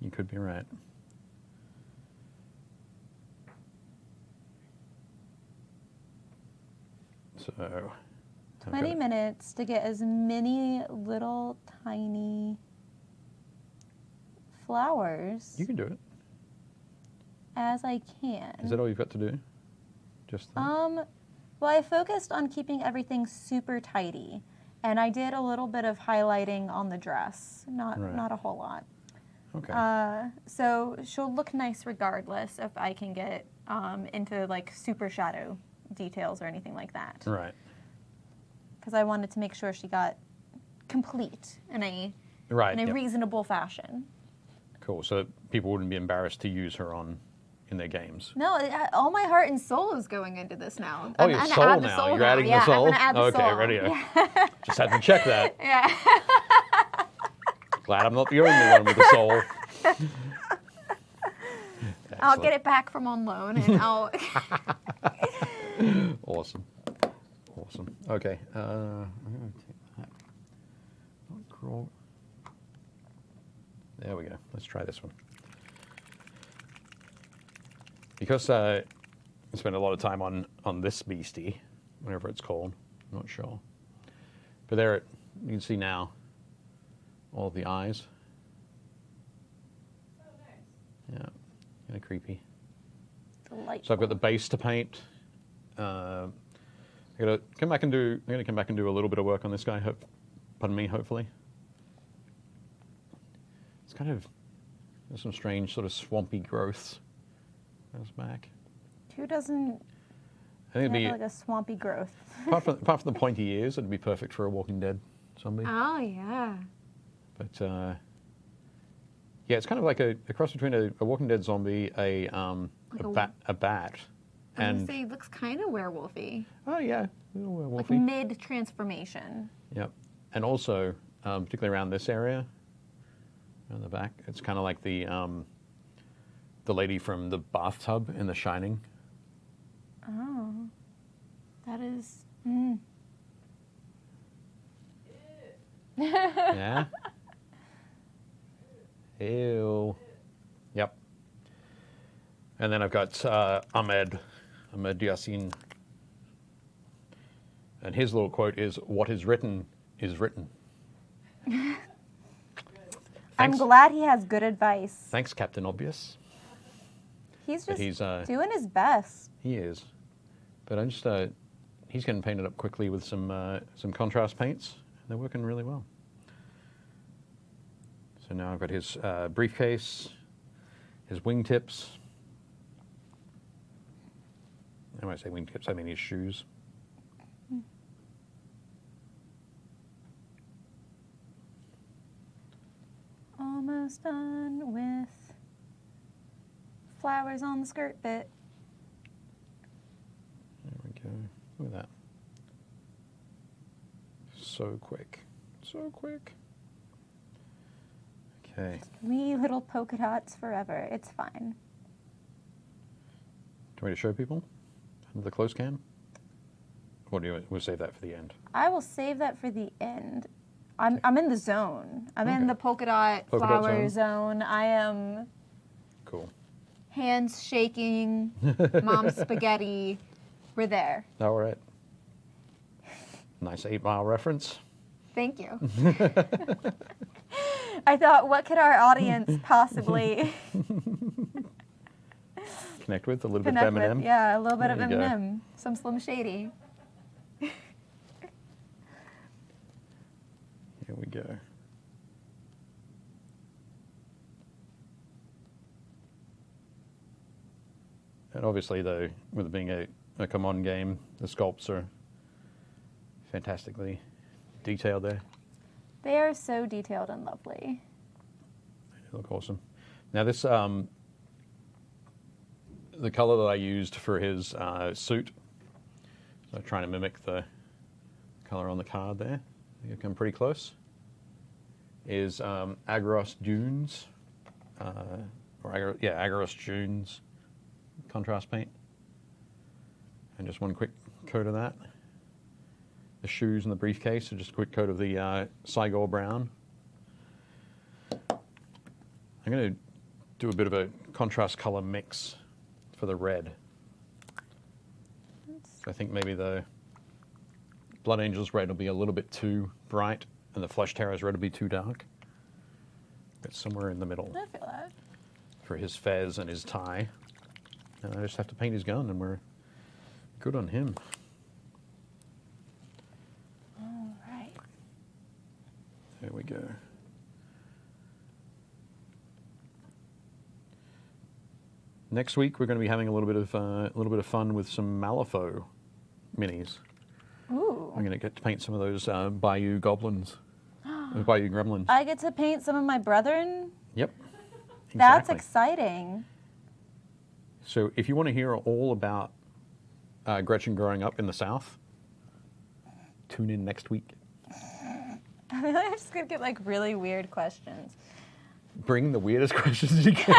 you could be right. So, 20 minutes to get as many little tiny flowers you can do it. as I can. Is that all you've got to do? Just that? Well, I focused on keeping everything super tidy, and I did a little bit of highlighting on the dress, not a whole lot. Okay. So she'll look nice regardless if I can get into like super shadow details or anything like that. Right. Because I wanted to make sure she got complete in a Right. in a yep. reasonable fashion. Cool. So people wouldn't be embarrassed to use her in their games. No, all my heart and soul is going into this now. Oh, I'm your gonna soul add the now. soul You're now. adding Yeah, the soul? I'm gonna add the Okay, soul. ready. Yeah. Just had to check that. Yeah. Glad I'm not the only one with a soul. I'll get it back from on loan, and I'll. Awesome. Awesome. Okay. I'm going to take that. Not crawl. There we go. Let's try this one. Because I spent a lot of time on this beastie, whatever it's called. I'm not sure. But there, you can see now all the eyes. Oh, nice. Yeah, kind of creepy. Delightful. So I've got the base to paint. I'm gonna come back and do a little bit of work on this guy. Pardon me. Hopefully, it's kind of there's some strange sort of swampy growths. Goes back. Who doesn't I think it'd be have like a swampy growth? apart from the pointy ears, it'd be perfect for a Walking Dead zombie. Oh yeah. But yeah, it's kind of like a cross between a Walking Dead zombie, a bat, and He looks kind of werewolfy. oh yeah, a little Like werewolfy. mid transformation. Yep, and also particularly around this area, around the back, it's kind of like the lady from the bathtub in The Shining. Oh, that is. Yeah. Ew. Yep. And then I've got Ahmed Yassin. And his little quote is, "What is written is written." I'm Thanks. glad he has good advice. Thanks, Captain Obvious. He's But just he's doing his best. he is, but I'm just he's getting painted up quickly with some contrast paints. They're working really well. So now I've got his briefcase, his wingtips. And when I say wingtips, I mean his shoes. Almost done with flowers on the skirt bit. There we go. Look at that. So quick. So quick. Okay. Wee little polka dots forever. It's fine. Do you want me to show people under the close cam? Or do you want to save that for the end? I will save that for the end. I'm in the zone. I'm in Okay. the polka dot Polka dot flower zone. I am Cool. hands shaking, mom spaghetti. We're there. All right. Nice 8 Mile reference. Thank you. I thought, what could our audience possibly Connect with a little bit of connect M&M. with? Yeah, a little bit of There you go. M&M, some Slim Shady. Here we go. And obviously, though, with it being a CMON game, the sculpts are fantastically detailed there. They are so detailed and lovely. They look awesome. Now this, the color that I used for his suit, so trying to mimic the color on the card there, you come pretty close, is Agros Dunes, Agros Dunes contrast paint. And just one quick coat of that. The shoes and the briefcase, so just a quick coat of the Cygor Brown. I'm going to do a bit of a contrast color mix for the red. So I think maybe the Blood Angel's red will be a little bit too bright, and the Flesh Terror's red will be too dark. It's somewhere in the middle I feel that. for his fez and his tie. And I just have to paint his gun, and we're good on him. All right. There we go. Next week we're going to be having a little bit of fun with some Malifaux minis. Ooh. I'm going to get to paint some of those Bayou goblins, Bayou gremlins. I get to paint some of my brethren. Yep. That's Exactly. exciting. So if you want to hear all about Gretchen growing up in the South, tune in next week. I feel like I'm just gonna get like really weird questions. Bring the weirdest questions you can.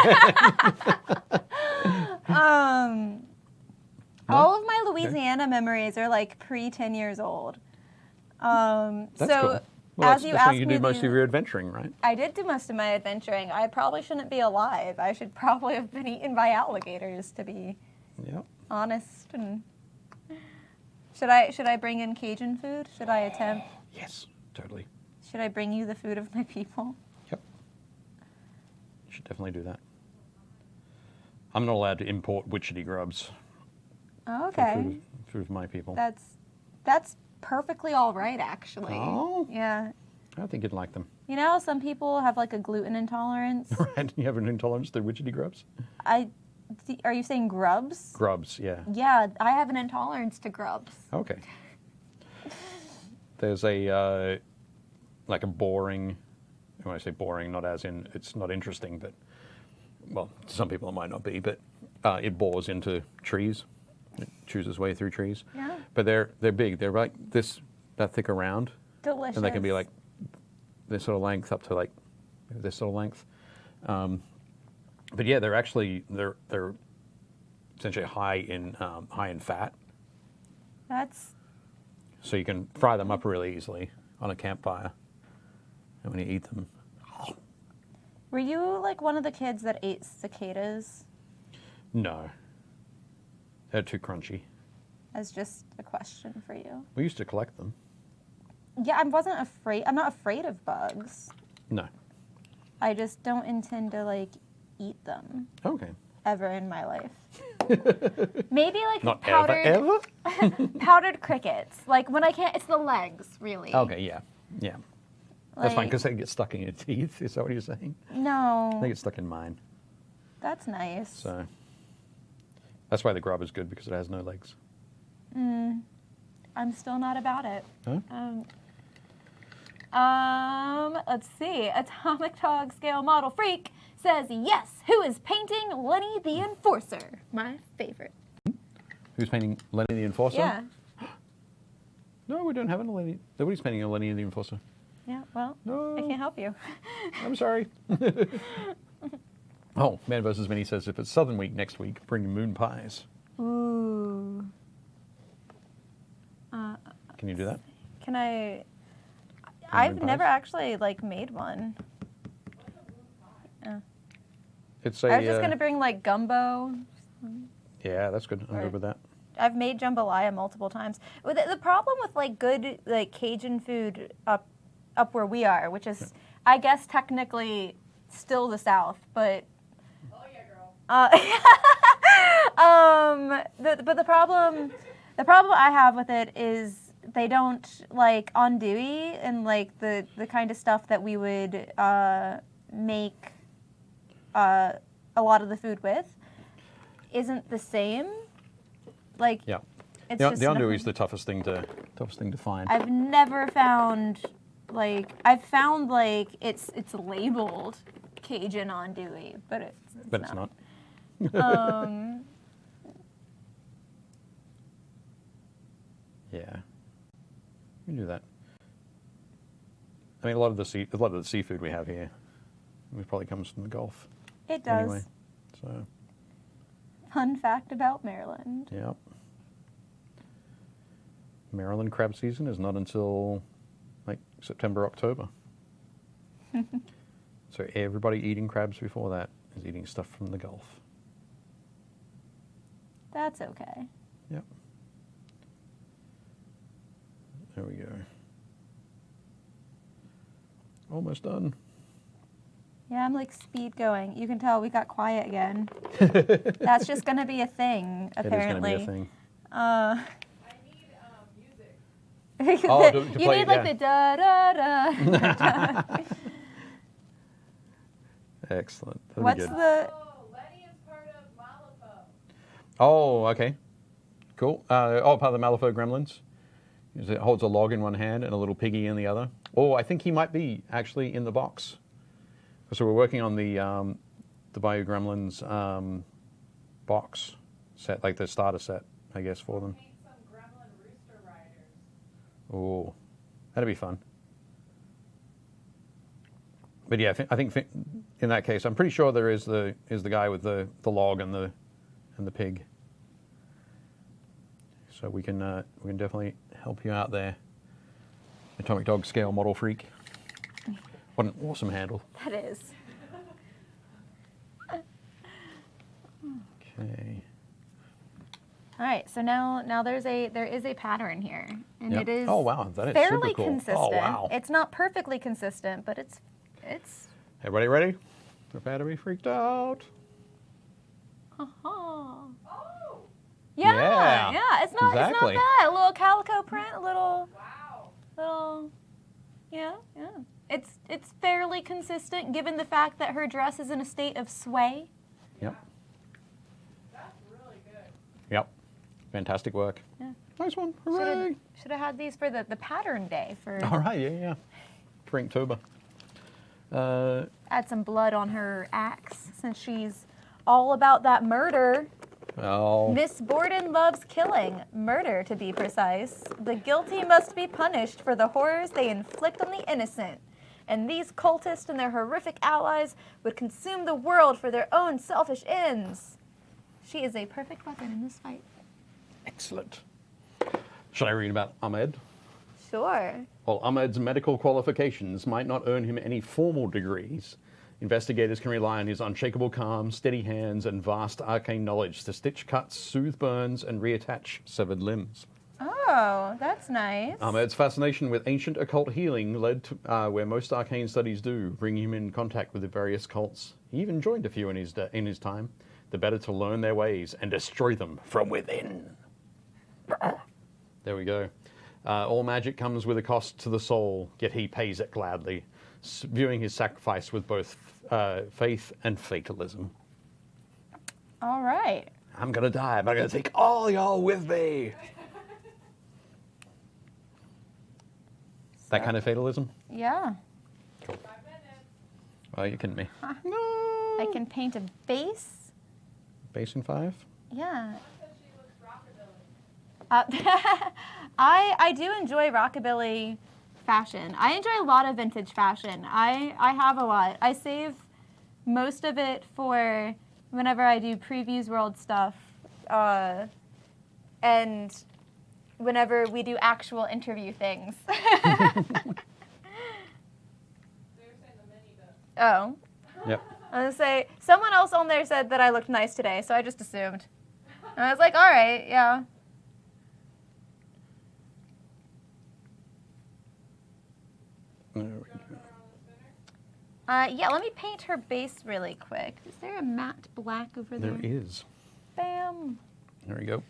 All of my Louisiana memories are like pre-10 years old. That's so cool. Well, as you that's when asked you me, did most of your adventuring, right? I did do most of my adventuring. I probably shouldn't be alive. I should probably have been eaten by alligators, to be Yep. honest. And should I bring in Cajun food? Should I attempt? Yes, totally. Should I bring you the food of my people? Yep. You should definitely do that. I'm not allowed to import witchetty grubs Oh, for okay. food of my people. That's perfectly all right, actually. Oh. Yeah. I think you'd like them. You know, some people have like a gluten intolerance. Right? You have an intolerance to witchetty grubs? Are you saying grubs? Grubs, yeah. Yeah, I have an intolerance to grubs. Okay. There's a like a boring. When I say boring, not as in it's not interesting, but well, to some people it might not be, but it bores into trees. It chews its way through trees. Yeah. But they're big. They're like that thick around. Delicious. And they can be like this sort of length up to like this sort of length. But yeah, they're essentially high in fat. That's So you can fry them up really easily on a campfire. And when you eat them, Were you like one of the kids that ate cicadas? no. They're too crunchy. As just a question for you. We used to collect them. Yeah, I'm not afraid of bugs. No. I just don't intend to like eat them Okay. ever in my life. Maybe like Not powdered ever? powdered crickets. Like when I can't, it's the legs really. Okay, yeah. Yeah. That's fine, Like, because they get stuck in your teeth. Is that what you're saying? no, They get stuck in mine. that's nice. So that's why the grub is good, because it has no legs. I'm still not about it. Huh? Let's see. Atomic Dog Scale Model Freak says yes. Who is painting Lenny the Enforcer? My favorite. Who's painting Lenny the Enforcer? Yeah. No, we don't have a Lenny. Nobody's painting a Lenny the Enforcer. Yeah. Well, No. I can't help you. I'm sorry. Oh, Man vs. Mini says if it's Southern Week next week, bring moon pies. Ooh. Can you do that? Can I? Moon I've pies? never actually like made one. It's a. I was just gonna bring like gumbo. Yeah, that's good. I'm Or- good with that. I've made jambalaya multiple times. The problem with like good like Cajun food up where we are, which is I guess technically still the South, but Oh yeah, girl. but the problem I have with it is they don't like andouille and like the kind of stuff that we would make a lot of the food with isn't the same. Like Yeah. it's The just andouille is nothing. the toughest thing to find. I've never found like I've found like it's labeled Cajun andouille, but it's not. Yeah. We can do that. I mean, a lot of the seafood we have here, probably comes from the Gulf. It does. Anyway, so Fun fact about Maryland. yeah. Maryland crab season is not until like September, October. So everybody eating crabs before that is eating stuff from the Gulf. That's okay. Yep. There we go. Almost done. Yeah, I'm like speed going. You can tell we got quiet again. That's just gonna be a thing, apparently. It is going to be a thing. I need music. Oh, to you play need it, like yeah. the da da da. Excellent. That'll What's be good. the? Oh, Lenny is part of Malifaux. Oh, okay. Cool. Part of the Malifaux Gremlins. It holds a log in one hand and a little piggy in the other. Oh, I think he might be actually in the box. So we're working on the Bayou Gremlins box set, like the starter set, I guess, for them. Paint some gremlin rooster riders. Oh, that'd be fun. But yeah, I think in that case, I'm pretty sure there is the guy with the log and the pig. So we can definitely help you out there, Atomic Dog Scale Model Freak. What an awesome handle. That is. Okay. All right, so now there is a pattern here, and Yep. it is Oh wow, that is fairly super cool. consistent. Oh wow. It's not perfectly consistent, but it's Everybody ready? Prepare to be freaked out. uh-huh. Oh! Yeah, Yeah, it's not exactly. bad. A little calico print, a little Wow. yeah. It's fairly consistent given the fact that her dress is in a state of sway. Yep. That's really good. Yep. Fantastic work. Yeah. Nice one. Hooray. Should have had these for the pattern day for All right. Yeah. For Inktober. add some blood on her axe since she's all about that murder. Oh. Miss Borden loves killing, murder to be precise. The guilty must be punished for the horrors they inflict on the innocent. And these cultists and their horrific allies would consume the world for their own selfish ends. She is a perfect weapon in this fight. Excellent. Should I read about Ahmed? Sure. While Ahmed's medical qualifications might not earn him any formal degrees, investigators can rely on his unshakable calm, steady hands, and vast arcane knowledge to stitch cuts, soothe burns, and reattach severed limbs. Oh, that's nice. Ahmed's fascination with ancient occult healing led to where most arcane studies do, bringing him in contact with the various cults. He even joined a few in his time, the better to learn their ways and destroy them from within. There we go. All magic comes with a cost to the soul, yet he pays it gladly, viewing his sacrifice with both faith and fatalism. All right. I'm gonna die, but I'm gonna take all y'all with me. That kind of fatalism? Yeah. Cool. Well, you kidding me. No. I can paint a base. Base in 5? Yeah. She looks rockabilly. I do enjoy rockabilly fashion. I enjoy a lot of vintage fashion. I have a lot. I save most of it for whenever I do Previews World stuff, and whenever we do actual interview things. They were saying the mini does. Oh. Yep. I was gonna say, someone else on there said that I looked nice today, so I just assumed. And I was like, all right, yeah. There we go. Yeah, let me paint her base really quick. Is there a matte black over there? There is. Bam. There we go.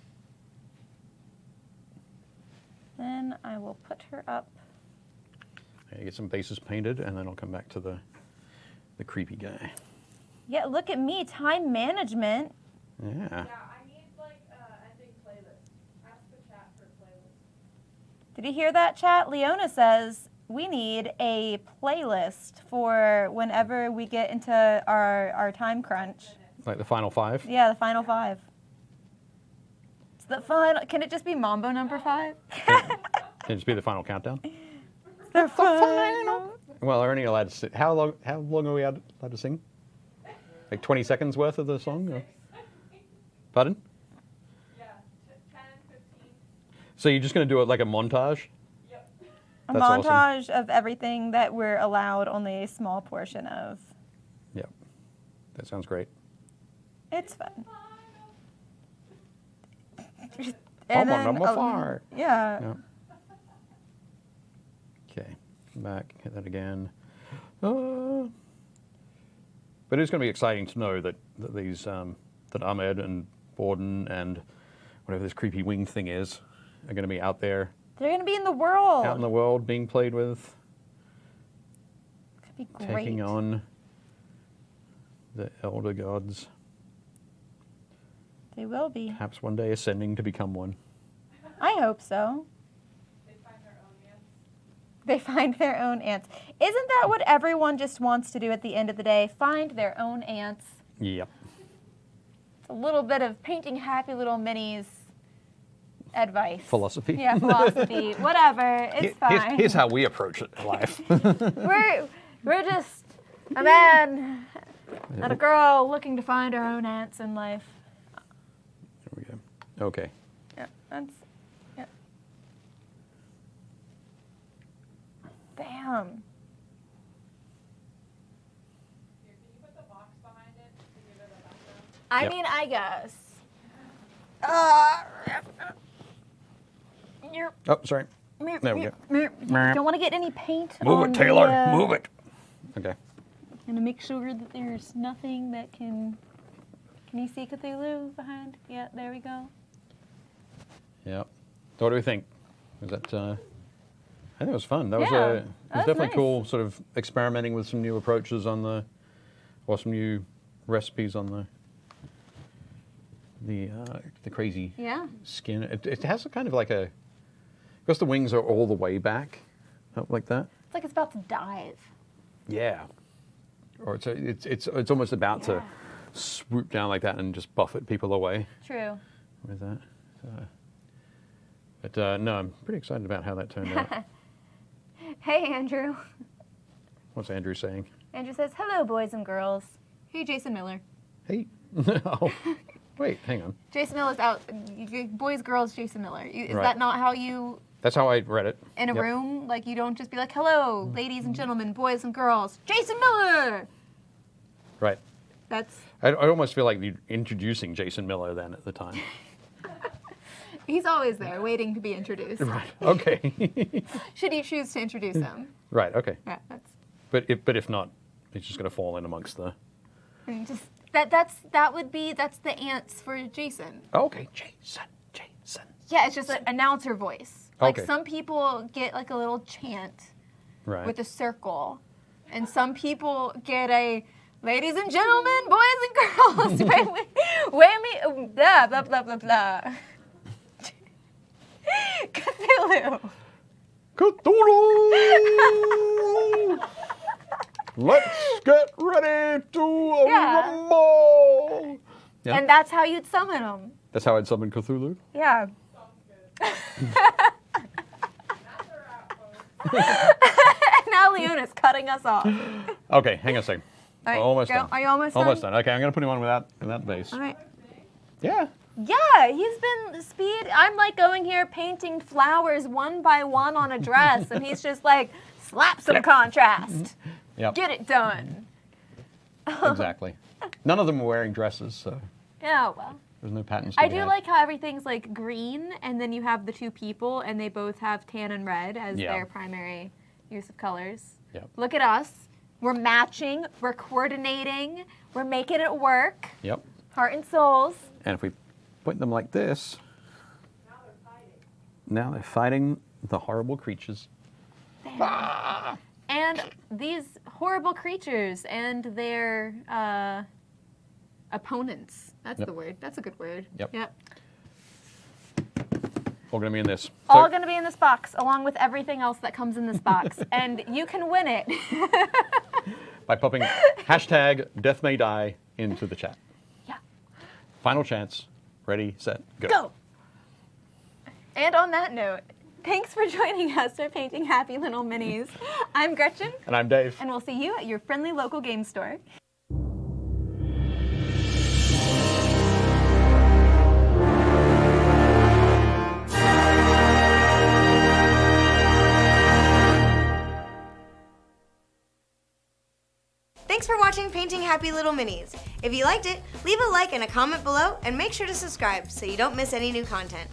Then I will put her up. Okay, get some bases painted, and then I'll come back to the creepy guy. Yeah, look at me, time management. Yeah. Yeah, I need like ending playlist. Ask the chat for a playlist. Did you hear that, chat? Leona says we need a playlist for whenever we get into our time crunch. Like the final 5? Yeah, the final 5. It's the final. Can it just be Mambo number 5? Can it just be the final countdown? The final. Well, are only allowed to sing. How long are we allowed to sing? Like 20 seconds worth of the song? Or? Pardon? Yeah, 10, 15. So you're just going to do it like a montage? Yep. A That's awesome. montage of everything that we're allowed only a small portion of. Yep. That sounds great. It's fun. I'm on number 5. Yeah. Yep. Okay. Come back. Hit that again. But it's going to be exciting to know that these that Ahmed and Borden and whatever this creepy winged thing is are going to be out there, They're going to be in the world. out in the world, being played with, Could be great. taking on the elder gods. They will be. Perhaps one day ascending to become one. I hope so. They find their own ants. They find their own ants. Isn't that what everyone just wants to do at the end of the day? Find their own ants. Yep. It's a little bit of painting Happy LIl Minis advice. Philosophy. Yeah, philosophy. Whatever. It's fine. Here's how we approach it in life. We're just a man and a girl looking to find our own ants in life. There we go. Okay. Yeah, that's. Yeah. Bam. Here, can you put the box behind it to give it a background? I Yep. mean, I guess. You're. Oh, sorry. There we go. Don't want to get any paint Move on it, Taylor. the, Move it. Okay. And to make sure that there's nothing that can. Can you see Cthulhu behind? Yeah, there we go. Yep. So what do we think? Was that? I think it was fun. That was Yeah, it was that was definitely nice. cool. Sort of experimenting with some new approaches on the, or some new recipes on the crazy Yeah. skin. It has a kind of like a, because the wings are all the way back, up like that. It's like it's about to dive. Yeah. Or it's almost about to swoop down like that and just buffet people away True. with that. But no, I'm pretty excited about how that turned out. Hey, Andrew. What's Andrew saying? Andrew says, hello, boys and girls. Hey, Jason Miller. Hey. Oh, wait, hang on. Jason Miller's out. Boys, girls, Jason Miller. Is Right. that not how you, That's how I read it. in a Yep. room, like you don't just be like, hello, ladies and gentlemen, boys and girls, Jason Miller! Right. That's, I almost feel like you're introducing Jason Miller then at the time. He's always there, waiting to be introduced. Right. Okay. Should you choose to introduce him? Right. Okay. Yeah, that's. But if not, he's just going to fall in amongst the. I mean, just that's the ants for Jason. Okay, Jason. Yeah, it's just an announcer voice. Like Okay. some people get like a little chant Right. with a circle, and some people get a ladies and gentlemen, boys and girls, me, blah blah blah blah blah. Cthulhu. Cthulhu! Let's get ready to Yeah. rumble! Yeah. And that's how you'd summon them. That's how I'd summon Cthulhu? Yeah. Now Leona's cutting us off. Okay, hang on a second. All right, Almost go. done. Are you almost done? Almost done. Okay, I'm going to put him on without base. All right. Yeah. Yeah, he's been speed. I'm like going here painting flowers one by one on a dress, and he's just like, slap some contrast. Yep. Get it done. Exactly. None of them are wearing dresses, so Yeah, well. there's no patterns. I do like how everything's like green, and then you have the two people, and they both have tan and red as Yeah. their primary use of colors. Yep. Look at us. We're matching. We're coordinating. We're making it work. Yep. Heart and souls. And if we put them like this, now they're fighting the horrible creatures. And these horrible creatures and their opponents. That's Yep. the word. That's a good word. Yep. Yep. All going to be in this. All So- going to be in this box, along with everything else that comes in this box. And you can win it. by popping hashtag Death May Die into the chat. Yeah. Final chance. Ready, set, go. Go! And on that note, thanks for joining us for Painting Happy Little Minis. I'm Gretchen, And I'm Dave. and we'll see you at your friendly local game store. Thanks for watching Painting Happy Little Minis. If you liked it, leave a like and a comment below, and make sure to subscribe so you don't miss any new content.